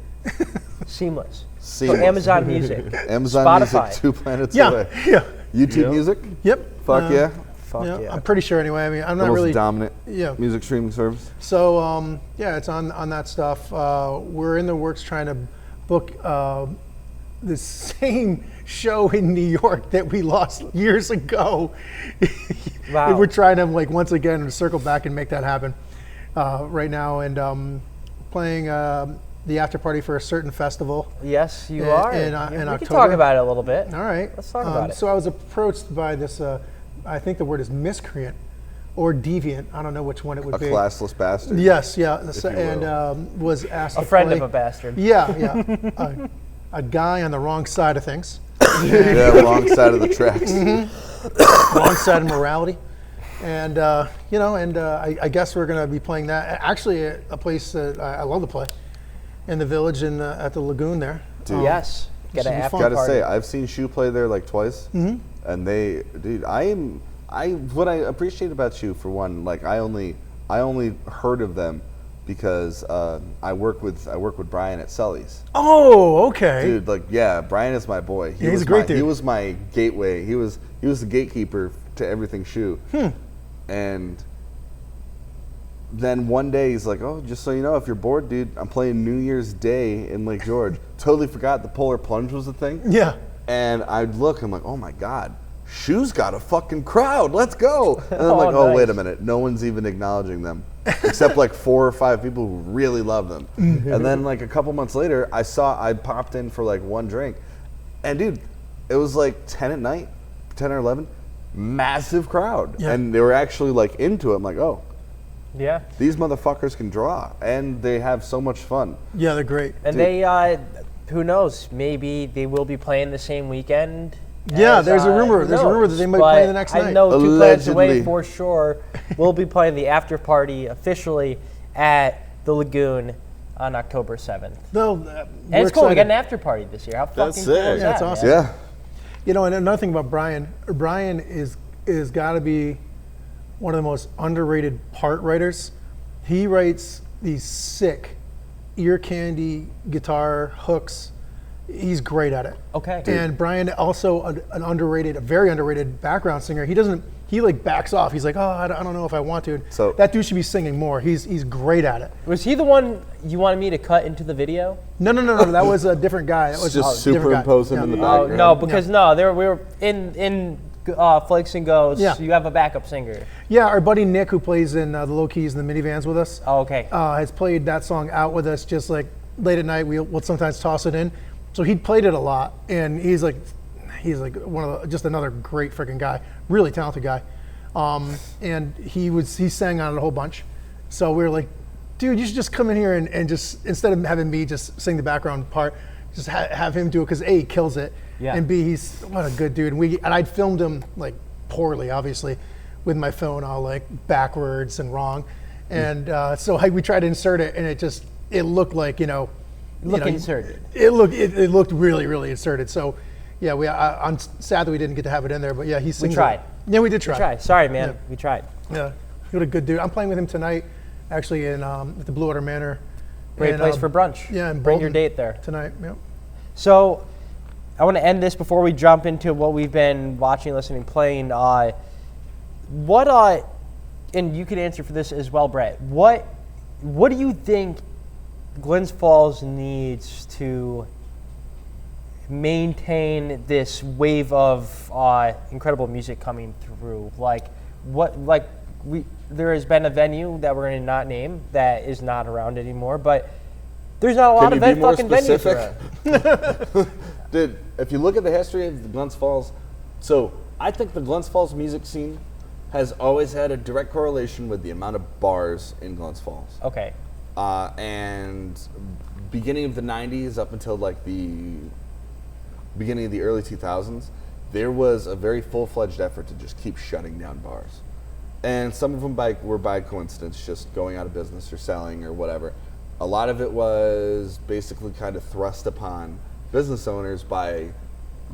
Seamless. Seamless. So Amazon Music, Amazon Spotify. Music, 2 planets yeah, away. yeah, YouTube Music. yep. Fuck yeah. Fuck Yeah, yeah. I'm pretty sure anyway. I mean, I'm The not most really. dominant Yeah. music streaming service. So yeah, it's on that stuff. We're in the works trying to book the same show in New York that we lost years ago. Wow. We're trying to once again circle back and make that happen right now, and playing the after party for a certain festival. Yes, you In- are. in we can October. talk about it a little bit. All right, Let's talk about it. So I was approached by this. I think the word is miscreant or deviant. I don't know which one it would A be. classless bastard. Yes, yeah, you and will. was asked A to friend play. of a bastard. Yeah. A guy on the wrong side of things, Yeah, wrong side of the tracks. wrong side of morality, and I guess we're going to be playing that. Actually, a place that I love to play, in the Village and at the Lagoon there. Dude. Yes. Get an after Gotta party. say, I've seen Shu play there like twice, and what I appreciate about Shu, for one, like I only heard of them because I work with Brian at Sully's. Oh, okay. Dude, like, yeah, Brian is my boy. He's a great dude. He was my gateway. He was the gatekeeper to everything Shu. And then one day he's like, "Oh, just so you know, if you're bored, dude, I'm playing New Year's Day in Lake George." Totally forgot the polar plunge was a thing. Yeah. And I'd look, I'm like, "Oh my God, Shu's got a fucking crowd. Let's go." And I'm Oh, like, "Oh, nice. wait a minute. No one's even acknowledging them, except like 4 or 5 people who really love them." And then like a couple months later, I popped in for like one drink, and dude, it was like 10 at night, 10 or 11, massive crowd, Yeah. and they were actually like into it. I'm like, "Oh, Yeah. these motherfuckers can draw, and they have so much fun." Yeah, they're great. And they, who knows? Maybe they will be playing the same weekend. Yeah, as, there's a rumor. who There's a rumor that they might But play the next I night. know 2 plans away Allegedly. for sure. We'll be playing the after party officially at the Lagoon on October 7th. No, And it's cool. We got an after party this year. How fucking That's cool sick. is Yeah, it's that, awesome. man? Yeah. You know, and another thing about Brian is got to be one of the most underrated part writers. He writes these sick ear candy guitar hooks. He's great at it. Okay. And Brian also a very underrated background singer. He like backs off. He's like, "Oh, I don't know if I want to." So- that dude should be singing more. He's great at it. Was he the one you wanted me to cut into the video? No. That was a different guy. That was Just a different guy. superimpose him Yeah. in the Oh background. no, because we were in Flakes and Ghosts. Yeah. You have a backup singer. Yeah, our buddy Nick, who plays in the Low Keys and the Minivans with us, Oh, okay. has played that song out with us. Just like late at night, we'll sometimes toss it in. So he'd played it a lot, and he's like just another great freaking guy, really talented guy. And he sang on it a whole bunch. So we were like, "Dude, you should just come in here and just, instead of having me just sing the background part, just have him do it, because A, he kills it, Yeah. and B, he's what a good dude." And I'd filmed him like poorly, obviously, with my phone all like backwards and wrong, and so we tried to insert it, and it looked like Inserted. It looked really, really inserted. So, yeah, I'm sad that we didn't get to have it in there, but yeah, he sings. tried. Yeah, we did try. Try. Sorry, man. Yeah. We tried. Yeah, what a good dude. I'm playing with him tonight, actually at the Blue Water Manor. Great in, place for brunch. Yeah, in Bring your Bolton date there. tonight. Yeah. So, I want to end this before we jump into what we've been watching, listening, playing. And you can answer for this as well, Brett. What do you think Glens Falls needs to maintain this wave of incredible music coming through? There has been a venue that we're going to not name that is not around anymore, but there's not a lot Can of you be more fucking venues specific? around. Dude, if you look at the history of the Glens Falls, so I think the Glens Falls music scene has always had a direct correlation with the amount of bars in Glens Falls. Okay. And beginning of the 90s up until like the beginning of the early 2000s, there was a very full-fledged effort to just keep shutting down bars. And some of them were by coincidence, just going out of business or selling or whatever. A lot of it was basically kind of thrust upon business owners by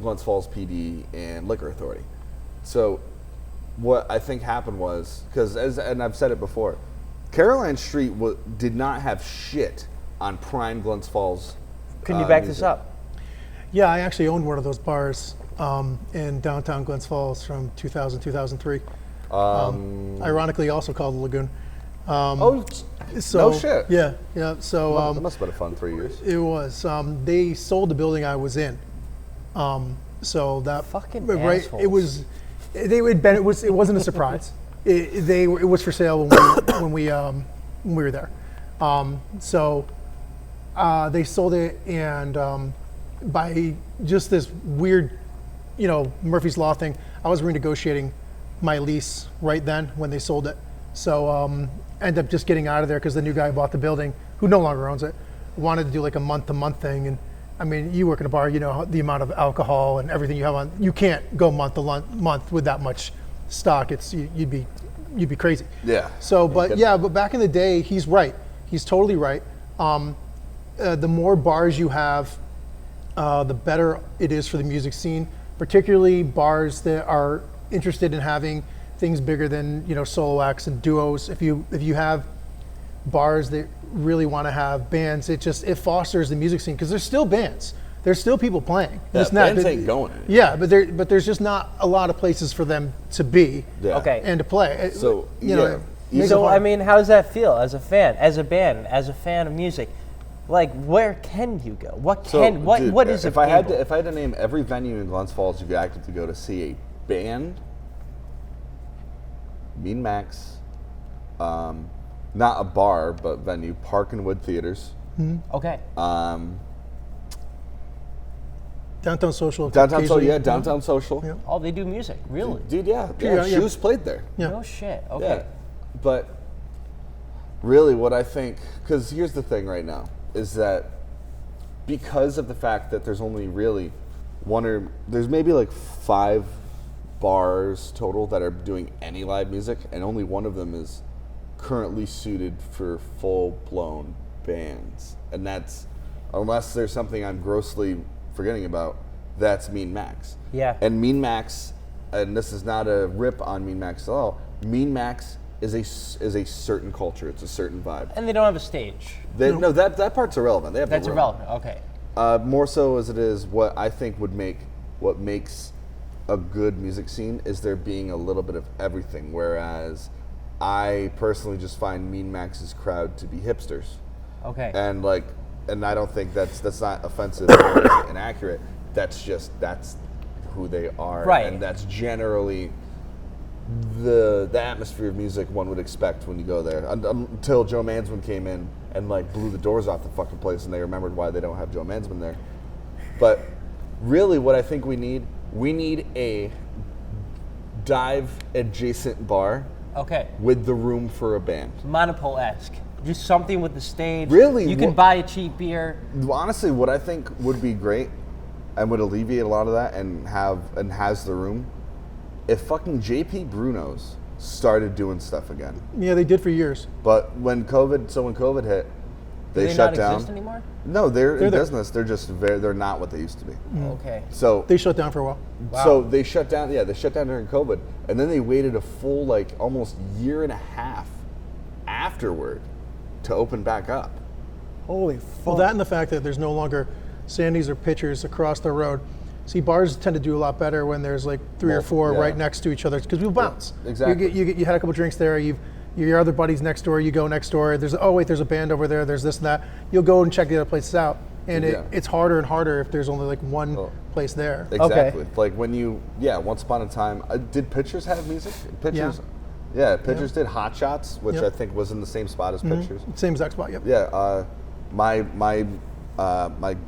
Glens Falls PD and Liquor Authority. So what I think happened was, and I've said it before, Caroline Street did not have shit on prime Glens Falls. Can you back music. this up? Yeah, I actually owned one of those bars in downtown Glens Falls from 2000, 2003. Ironically, also called the Lagoon. No shit. Yeah. So That must have been a fun 3 years. it was. They sold the building I was in. So that Fucking right. assholes. It was. It wasn't a surprise. It was for sale when we were there. So they sold it, and by just this weird, Murphy's Law thing, I was renegotiating my lease right then when they sold it. So ended up just getting out of there because the new guy bought the building, who no longer owns it, wanted to do like a month-to-month thing. And I mean, you work in a bar, you know the amount of alcohol and everything you have on. You can't go month to month with that much stock. You'd be crazy. Yeah. So, but back in the day, he's right. He's totally right. The more bars you have, the better it is for the music scene, particularly bars that are interested in having things bigger than solo acts and duos. If you have bars that really want to have bands, it fosters the music scene because there's still bands. There's still people playing. Yeah, It's bands ain't going anywhere. Yeah, but there's just not a lot of places for them to be Okay. and to play. So, you know, yeah. it makes it So hard. I mean, how does that feel as a fan, as a band, as a fan of music? Like, where can you go? What Dude, what is if a I had gamble? to if I had to name every venue in Glens Falls you've acted to go to see a band, Mean Max, not a bar but venue, Park and Wood Theaters, Okay. Downtown Social. downtown occasionally, downtown social. Yeah. Oh, they do music, really? Dude, yeah, Yeah, yeah. Shoes played there. Yeah. No shit. Okay. Yeah, but really, what I think, because here's the thing right now, is that because of the fact that there's only really there's maybe like 5 bars total that are doing any live music, and only one of them is currently suited for full-blown bands, and that's, unless there's something I'm grossly forgetting about, that's Mean Max. Yeah. And Mean Max, and this is not a rip on Mean Max at all, Mean Max is a certain culture. It's a certain vibe. And they don't have a stage. No, that part's irrelevant. They have That's the room. irrelevant. Okay. More so as it is what I think what makes a good music scene is there being a little bit of everything. Whereas I personally just find Mean Max's crowd to be hipsters, Okay. and I don't think that's not offensive or inaccurate. That's who they are, Right. And that's generally the atmosphere of music one would expect when you go there. Until Joe Mansman came in and blew the doors off the fucking place, and they remembered why they don't have Joe Mansman there. But really, what I think we need a dive adjacent bar Okay. with the room for a band. Monopole-esque. Just something with the stage. Really, You can what- buy a cheap beer. Honestly, what I think would be great and would alleviate a lot of that and has the room, if fucking JP Bruno's started doing stuff again. Yeah, they did for years. But when COVID hit, Do they they shut not down. exist anymore? No, they're in They're there. business. They're just they're not what they used to be. Okay. So They shut down for a while. Wow. so they shut down. Yeah, they shut down during COVID, and then they waited a full almost year and a half afterward to open back up. Holy fuck. Well, that and the fact that there's no longer Sandy's or Pitchers across the road. See, bars tend to do a lot better when there's 3 or 4 Yeah. right next to each other because people bounce. exactly. You had a couple drinks there. Your other buddies next door. You go next door. There's a band over there. There's this and that. You'll go and check the other places out, and Yeah. it's harder and harder if there's only one place there. Exactly. Like when once upon a time, did Pitchers have music? Pitchers, yeah. Pitchers did Hot Shots, which Yep. I think was in the same spot as Pitchers. Same exact spot. Yep. Yeah. My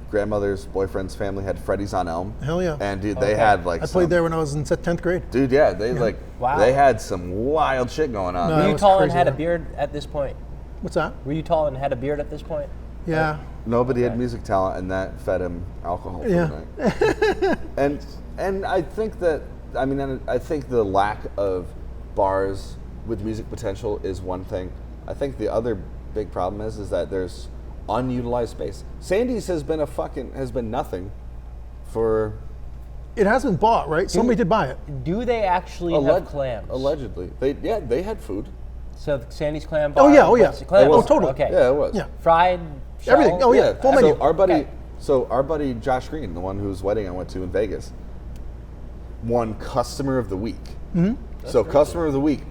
grandmother's boyfriend's family had Freddy's on Elm. Hell yeah. And dude, they had I played there when I was in 10th grade. Dude, yeah, they Wow. they had some wild shit going on. No, Were that you was tall and crazy, had a yeah. beard at this point? What's that? Were you tall and had a beard at this point? Yeah. Nobody had music talent, and that fed him alcohol for Yeah. the night. and I think that I think the lack of bars with music potential is one thing. I think the other big problem is that there's unutilized space. Sandy's has been nothing for It has been bought, right? Somebody did buy it. Do they actually have clams? Allegedly, they had food. So Sandy's Clam Oh, Bar. yeah, oh, yeah. was the Clam It was Bar. totally. Okay. Yeah, it was. Yeah. Fried. Everything. shell? Oh, yeah. Full menu. So our buddy Josh Green, the one whose wedding I went to in Vegas, won Customer of the Week. Mm-hmm. So Customer of the Week,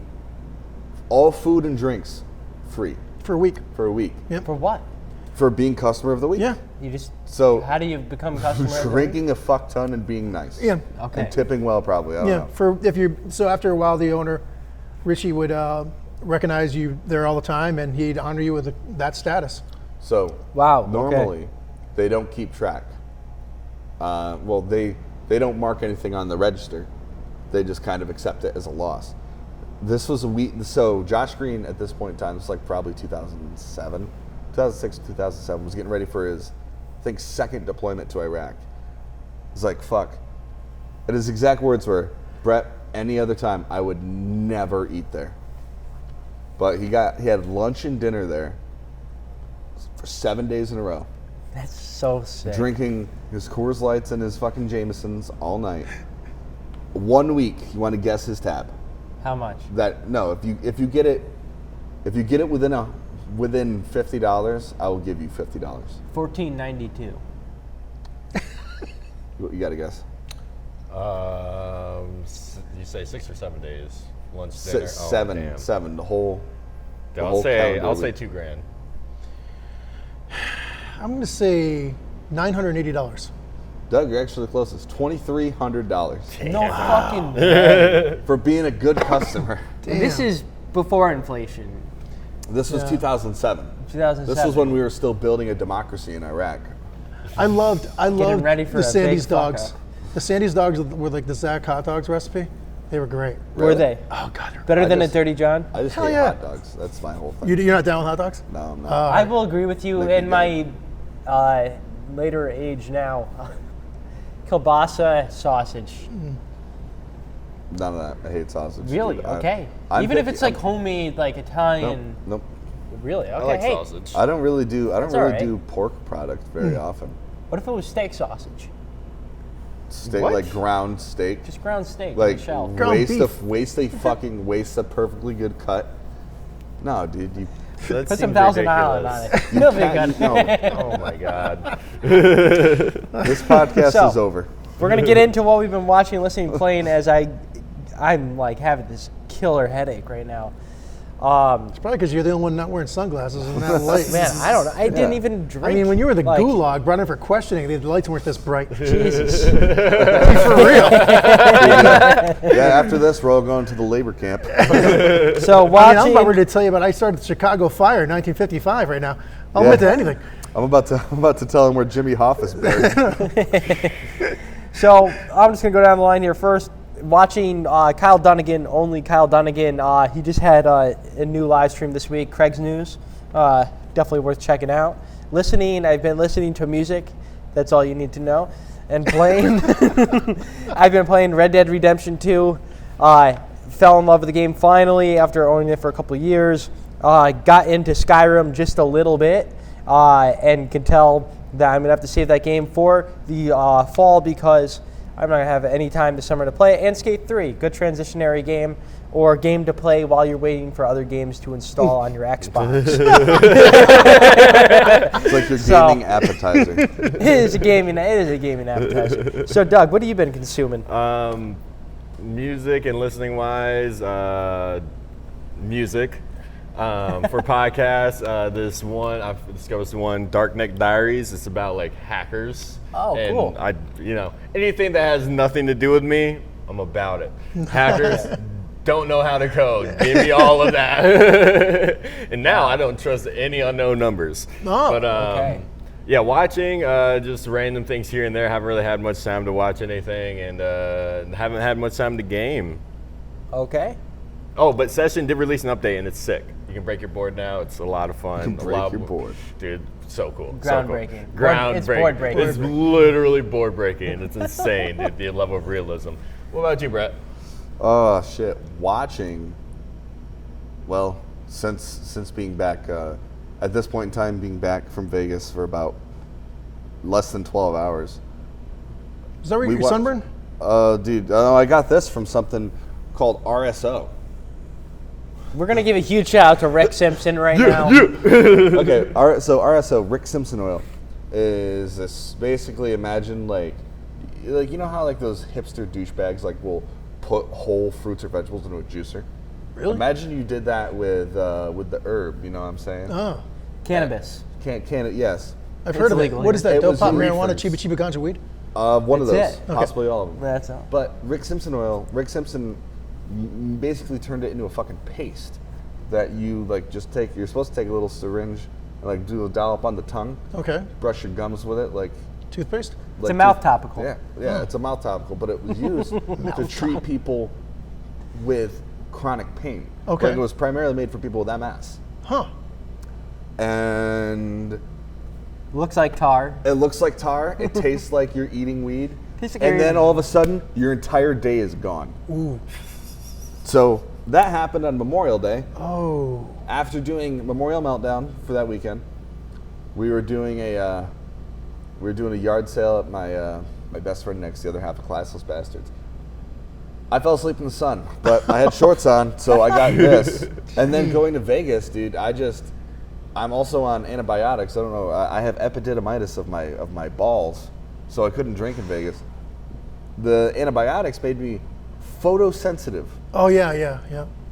all food and drinks free For a week. for a week Yep. For what? for being Customer of the Week. Yeah. You just. So How do you become a customer? of the week? drinking a fuck ton and being nice. Yeah. Okay. And tipping well, probably. I don't know. So after a while, the owner, Richie, would recognize you there all the time, and he'd honor you with that status. So Wow, okay. normally they don't keep track. They don't mark anything on the register. They just kind of accept it as a loss. This was a week. So Josh Green at this point in time, it's probably 2006, 2007, was getting ready for his, I think, second deployment to Iraq. He's like, fuck. And his exact words were, Brett, any other time I would never eat there. But he had lunch and dinner there for 7 days in a row. That's so sick. drinking his Coors Lights and his fucking Jamesons all night. 1 week, you want to guess his tab? How much? If you get it within $50, I will give you $50. $14.92. You got to guess. You say 6 or 7 days. Lunch, dinner. Seven. The whole. I'll say $2,000. I'm going to say $980. Doug, you're actually the closest. $2,300 No fucking way. for being a good customer. This is before inflation. This was 2007. 2007. This was when we were still building a democracy in Iraq. I loved ready for the a Sandy's big fuck dogs. up. The Sandy's dogs were like the Zach hot dogs recipe. They were great. Were they? Oh God, they're Better than just- a Dirty John? I just Hell hate yeah. hot dogs. That's my whole thing. You're not down with hot dogs? No, I'm not. I will agree with you Like in you my later age now. Kielbasa sausage. None of that. I hate sausage. Really? dude. Okay. I'm Even if picky. it's like homemade, like Italian. Nope. Really? Okay. I like hey, sausage. I don't really do. That's all right. do pork products very often. what if it was steak sausage? Steak, What? like ground steak. Just ground steak on Like the shelf. Ground beef. waste a perfectly good cut. No, dude, you That Put some seems Thousand Island on ridiculous. it. It'll be can't- good. no. Oh my god. This podcast So- is over. We're gonna get into what we've been watching, listening, playing as I'm like having this killer headache right now. It's probably because you're the only one not wearing sunglasses and that light. Man, I don't know. I didn't even drink. I mean, when you were the like, gulag brought in for questioning, the lights weren't this bright. Jesus. For real. Yeah, after this, we're all going to the labor camp. So I mean, watching. I'm about ready to tell you about I started the Chicago Fire in 1955 right now. I'll admit to anything. I'm about to tell him where Jimmy Hoff is buried. So I'm just gonna go down the line here first. Watching Kyle Dunnigan, only Kyle Dunnigan. He just had a new live stream this week, Craig's News. Definitely worth checking out. I've been listening to music. That's all you need to know. And playing. I've been playing Red Dead Redemption 2. Fell in love with the game finally after owning it for a couple of years. Got into Skyrim just a little bit, and can tell that I'm gonna have to save that game for the fall because I'm not gonna have any time this summer to play it. And Skate 3, good transitionary game or game to play while you're waiting for other games to install on your Xbox. It's like your gaming appetizer. It is a gaming appetizer. So Doug, what have you been consuming? Music and listening wise, music. For podcasts, this one I've discovered this one, Darknet Diaries. It's about like hackers. Oh, and cool. Anything that has nothing to do with me, I'm about it. Hackers don't know how to code. Give me all of that. And now I don't trust any unknown numbers. Oh, but okay. yeah, watching just random things here and there. Haven't really had much time to watch anything, and haven't had much time to game. Okay. Oh, but Session did release an update, and it's sick. You can break your board now. It's a lot of fun. You can break your board. Dude, so cool. Groundbreaking. So cool. It's board breaking. It's literally board breaking. It's insane, dude, the level of realism. What about you, Brett? Oh shit! Watching. Well, since being back, at this point in time, being back from Vegas for about less than 12 hours. Is that where you get your wa- sunburn? Dude, I got this from something called RSO. We're gonna give a huge shout out to Rick Simpson right now. Okay, so RSO, Rick Simpson oil, is this basically imagine like you know how like those hipster douchebags like will put whole fruits or vegetables into a juicer. Really? Imagine you did that with the herb. You know what I'm saying? Oh, Cannabis. Can it? Yes. I've It's heard of it. illegal What here. is that? It Dope was pop, marijuana, reefers. chiba chiba ganja weed? One of those, That's it. possibly all of them. That's all. But Rick Simpson oil, Rick Simpson basically turned it into a fucking paste that you like just take. You're supposed to take a little syringe and like do a dollop on the tongue, Okay. brush your gums with it, like. Toothpaste? It's a mouth topical. Yeah, it's a mouth topical, but it was used to treat people with chronic pain. Okay. Like it was primarily made for people with MS. Huh. And Looks like tar. it looks like tar. It tastes like you're eating weed. Tastes like And you're then eating- all of a sudden, your entire day is gone. Ooh. So that happened on Memorial Day. Oh. After doing Memorial Meltdown for that weekend, we were doing a We were doing a yard sale at my best friend Nick's, the other half of Classless Bastards. I fell asleep in the sun, but I had shorts on, so I got this. And then going to Vegas, dude, I'm also on antibiotics. I don't know. I have epididymitis of my balls, so I couldn't drink in Vegas. The antibiotics made me photosensitive. Oh yeah.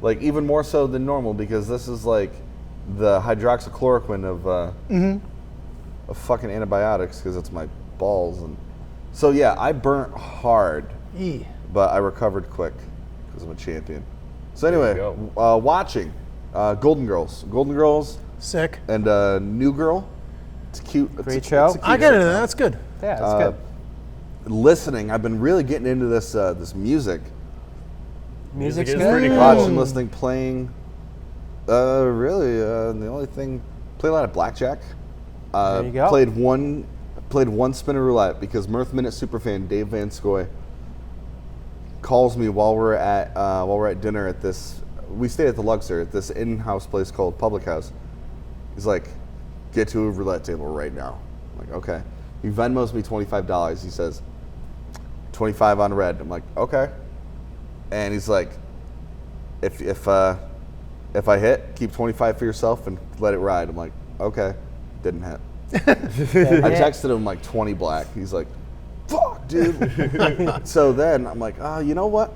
Like even more so than normal, because this is like the hydroxychloroquine of fucking antibiotics, because it's my balls. And so yeah, I burnt hard, but I recovered quick because I'm a champion. So anyway, watching Golden Girls, sick, and New Girl. It's cute. Great show. It's a cute I get it. sitcom. That's good. Yeah, that's good. Listening, I've been really getting into this music. Music's is good. pretty cool. Watching, listening, playing. Really, the only thing, play a lot of blackjack. There you go. Played one spin of roulette because Mirth Minute superfan Dave Van Scoy calls me while we're at dinner at this. We stay at the Luxor at this in-house place called Public House. He's like, "Get to a roulette table right now." I'm like, "Okay." He Venmos me $25. He says, "25 on red." I'm like, "Okay." And he's like, if I hit, keep 25 for yourself and let it ride. I'm like, "Okay." Didn't hit. I texted him like 20 black. He's like, "Fuck, dude." So then I'm like, "Oh, you know what?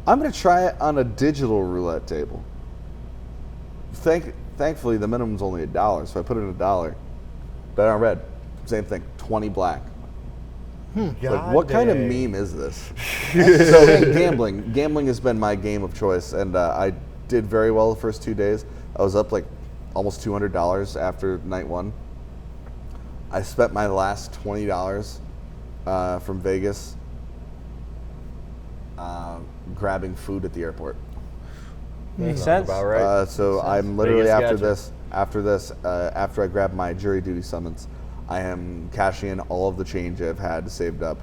I'm gonna try it on a digital roulette table." Thankfully, the minimum's only $1, so I put in $1. Bet on red, same thing, 20 black. Like, what kind of meme is this? So gambling has been my game of choice, and I did very well the first 2 days. I was up like almost $200 after night one. I spent my last $20 from Vegas grabbing food at the airport. Makes sense. About right. So I'm literally Vegas after I grab my jury duty summons, I am cashing in all of the change I've had saved up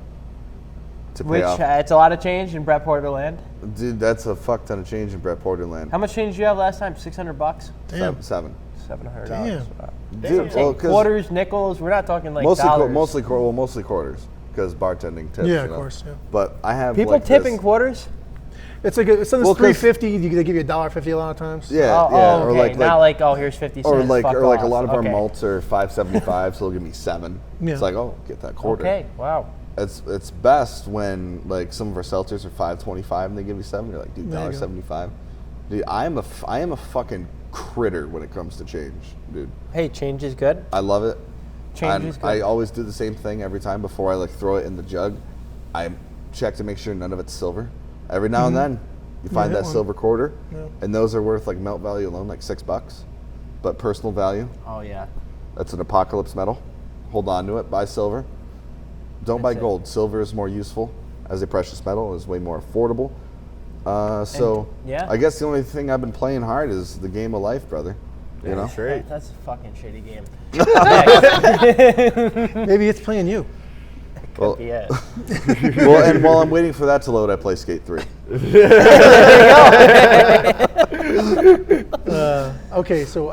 to pay Which off. it's a lot of change in Brett Porterland. Dude, that's a fuck ton of change in Brett Porterland. How much change did you have last time? $600. Damn. Seven. $700. Damn. Wow. Dude, well, 'cause Quarters, nickels. We're not talking like mostly dollars. mostly quarters because bartending tips. Yeah, you know? of course. Yeah. But I have People like tipping this, quarters. It's like it's on this Well, 'cause- $3.50. They give you $1.50 a lot of times. Yeah, Oh, yeah, okay. or like Not like, oh, here's 50 cents. or like fuck or like a off. lot of our Okay. malts are $5.75, so they'll give me $7. Yeah. It's like, oh, get that quarter. Okay, wow. It's best when like some of our seltzers are $5.25 and they give you $7. You're like, dude, There you go. $1.75. Dude, I am a fucking critter when it comes to change, dude. Hey, change is good. I love it. Change And is good. I always do the same thing every time before I like throw it in the jug. I check to make sure none of it's silver. Every now and then, you find hit that one. silver quarter, Yeah. and those are worth like melt value alone, like $6. But personal value, Oh, yeah. that's an apocalypse metal. Hold on to it. Buy silver. Don't buy That's it. gold. Silver is more useful as a precious metal. Is way more affordable. So yeah. I guess the only thing I've been playing hard is the game of life, brother. You know. Straight. That's a fucking shitty game. Maybe it's playing you. Well, Yeah. well, and while I'm waiting for that to load, I play Skate 3. Okay, so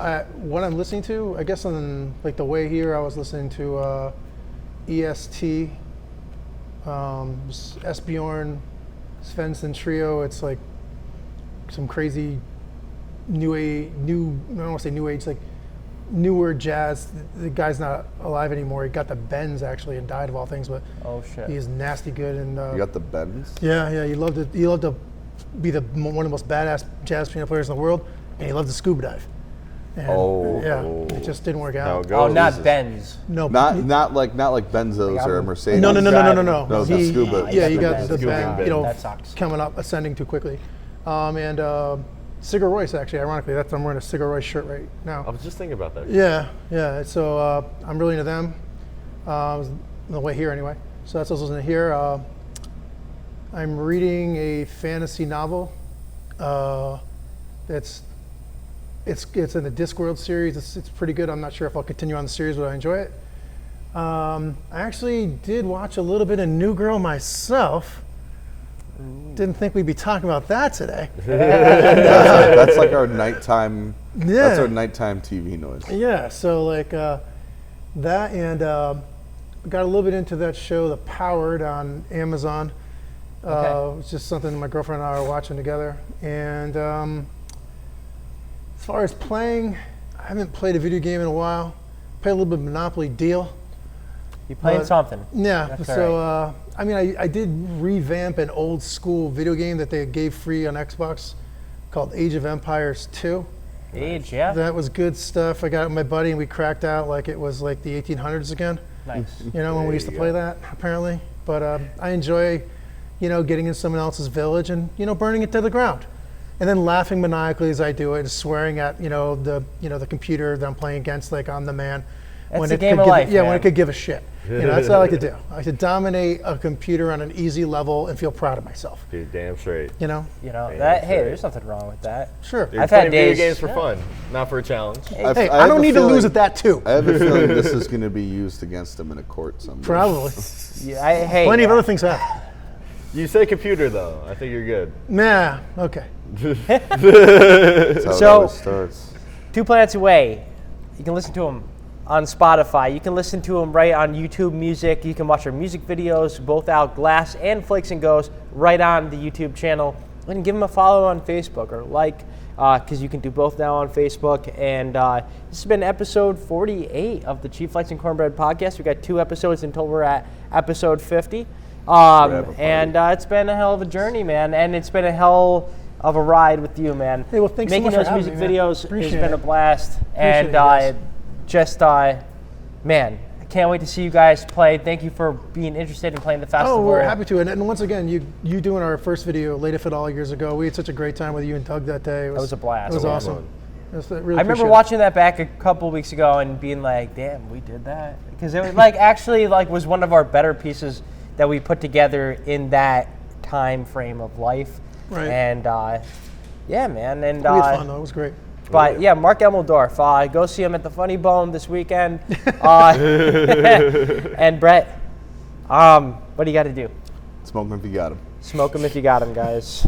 what I'm listening to, I guess on like the way here, I was listening to EST, Esbjorn, Svensson Trio. It's like some crazy I don't want to say new age, like newer jazz. The guy's not alive anymore. He got the bends actually and died of all things, but Oh, shit. he is nasty good. And You got the bends. yeah, he loved to be one of the most badass jazz piano players in the world, and he loved to scuba dive. And, Oh. yeah, it just didn't work How out. it goes. Oh, not Benz. No, Not like Benzos or Mercedes. no. No, it's not He- scuba. Yeah, you got got the the scuba bend, dive. you know, That sucks. coming up, ascending too quickly. And Sigur Royce, actually, ironically, I'm wearing a Sigur Royce shirt right now. I was just thinking about that. Yeah. So I'm really into them. On the way here, anyway. So that's what I was listening to here. I'm reading a fantasy novel. It's in the Discworld series. It's pretty good. I'm not sure if I'll continue on the series, but I enjoy it. I actually did watch a little bit of New Girl myself. Didn't think we'd be talking about that today. That's like our nighttime. Yeah. That's our nighttime TV noise. Yeah, so like That and got a little bit into that show, The Powered, on Amazon. Okay. It's just something my girlfriend and I are watching together. And as far as playing, I haven't played a video game in a while. Played a little bit of Monopoly Deal. You playing something? Yeah. That's So all I mean, I did revamp an old school video game that they gave free on Xbox called Age of Empires 2. Age, yeah. That was good stuff. I got it with my buddy and we cracked out like it was like the 1800s again. Nice. You know, when we used to play that, apparently. But I enjoy, you know, getting in someone else's village and, you know, burning it to the ground. And then laughing maniacally as I do it, swearing at, the computer that I'm playing against, like I'm the man. That's the game of life, Yeah, man. when it could give a shit. You know, that's what I like to do. I like to dominate a computer on an easy level and feel proud of myself. Dude, damn straight. You know? You know, Yeah, that, hey, sure. there's nothing wrong with that. Sure. Dude, I've had playing video days- games for yeah. fun, not for a challenge. Hey, I I have don't a need to lose feeling- at that too. I have a feeling this is going to be used against him in a court someday. Probably. Yeah, hey, Plenty of other things happen. You say computer though, I think you're good. Nah, okay. That's how it So- always starts. 2 Planets Away. You can listen to them on Spotify. You can listen to them right on YouTube Music. You can watch our music videos, both out, Glass and Flakes and Goes, right on the YouTube channel. And give them a follow on Facebook or like, because you can do both now on Facebook. And this has been episode 48 of the Cheap Flights and Cornbread podcast. We got 2 episodes until we're at episode 50. And it's been a hell of a journey, man. And it's been a hell of a ride with you, man. Hey, well, thanks so Making much for those having music me, man. videos has Appreciate been a it. blast. Appreciate And it, guys. man, I can't wait to see you guys play. Thank you for being interested in playing the festival. Oh, we're happy to. And once again, you doing our first video, Late If At All, years ago. We had such a great time with you and Doug that day. It was a blast. It was It was awesome. fun. It was- really I remember appreciate it. watching that back a couple weeks ago and being like, "Damn, we did that," because it was like actually like was one of our better pieces that we put together in that time frame of life. Right. And yeah, man. And We had fun though. It was great. but yeah, Mark Elmendorf, go see him at the Funny Bone this weekend. And Brett, what do you got to do? Smoke him if you got him. Smoke him if you got him, guys.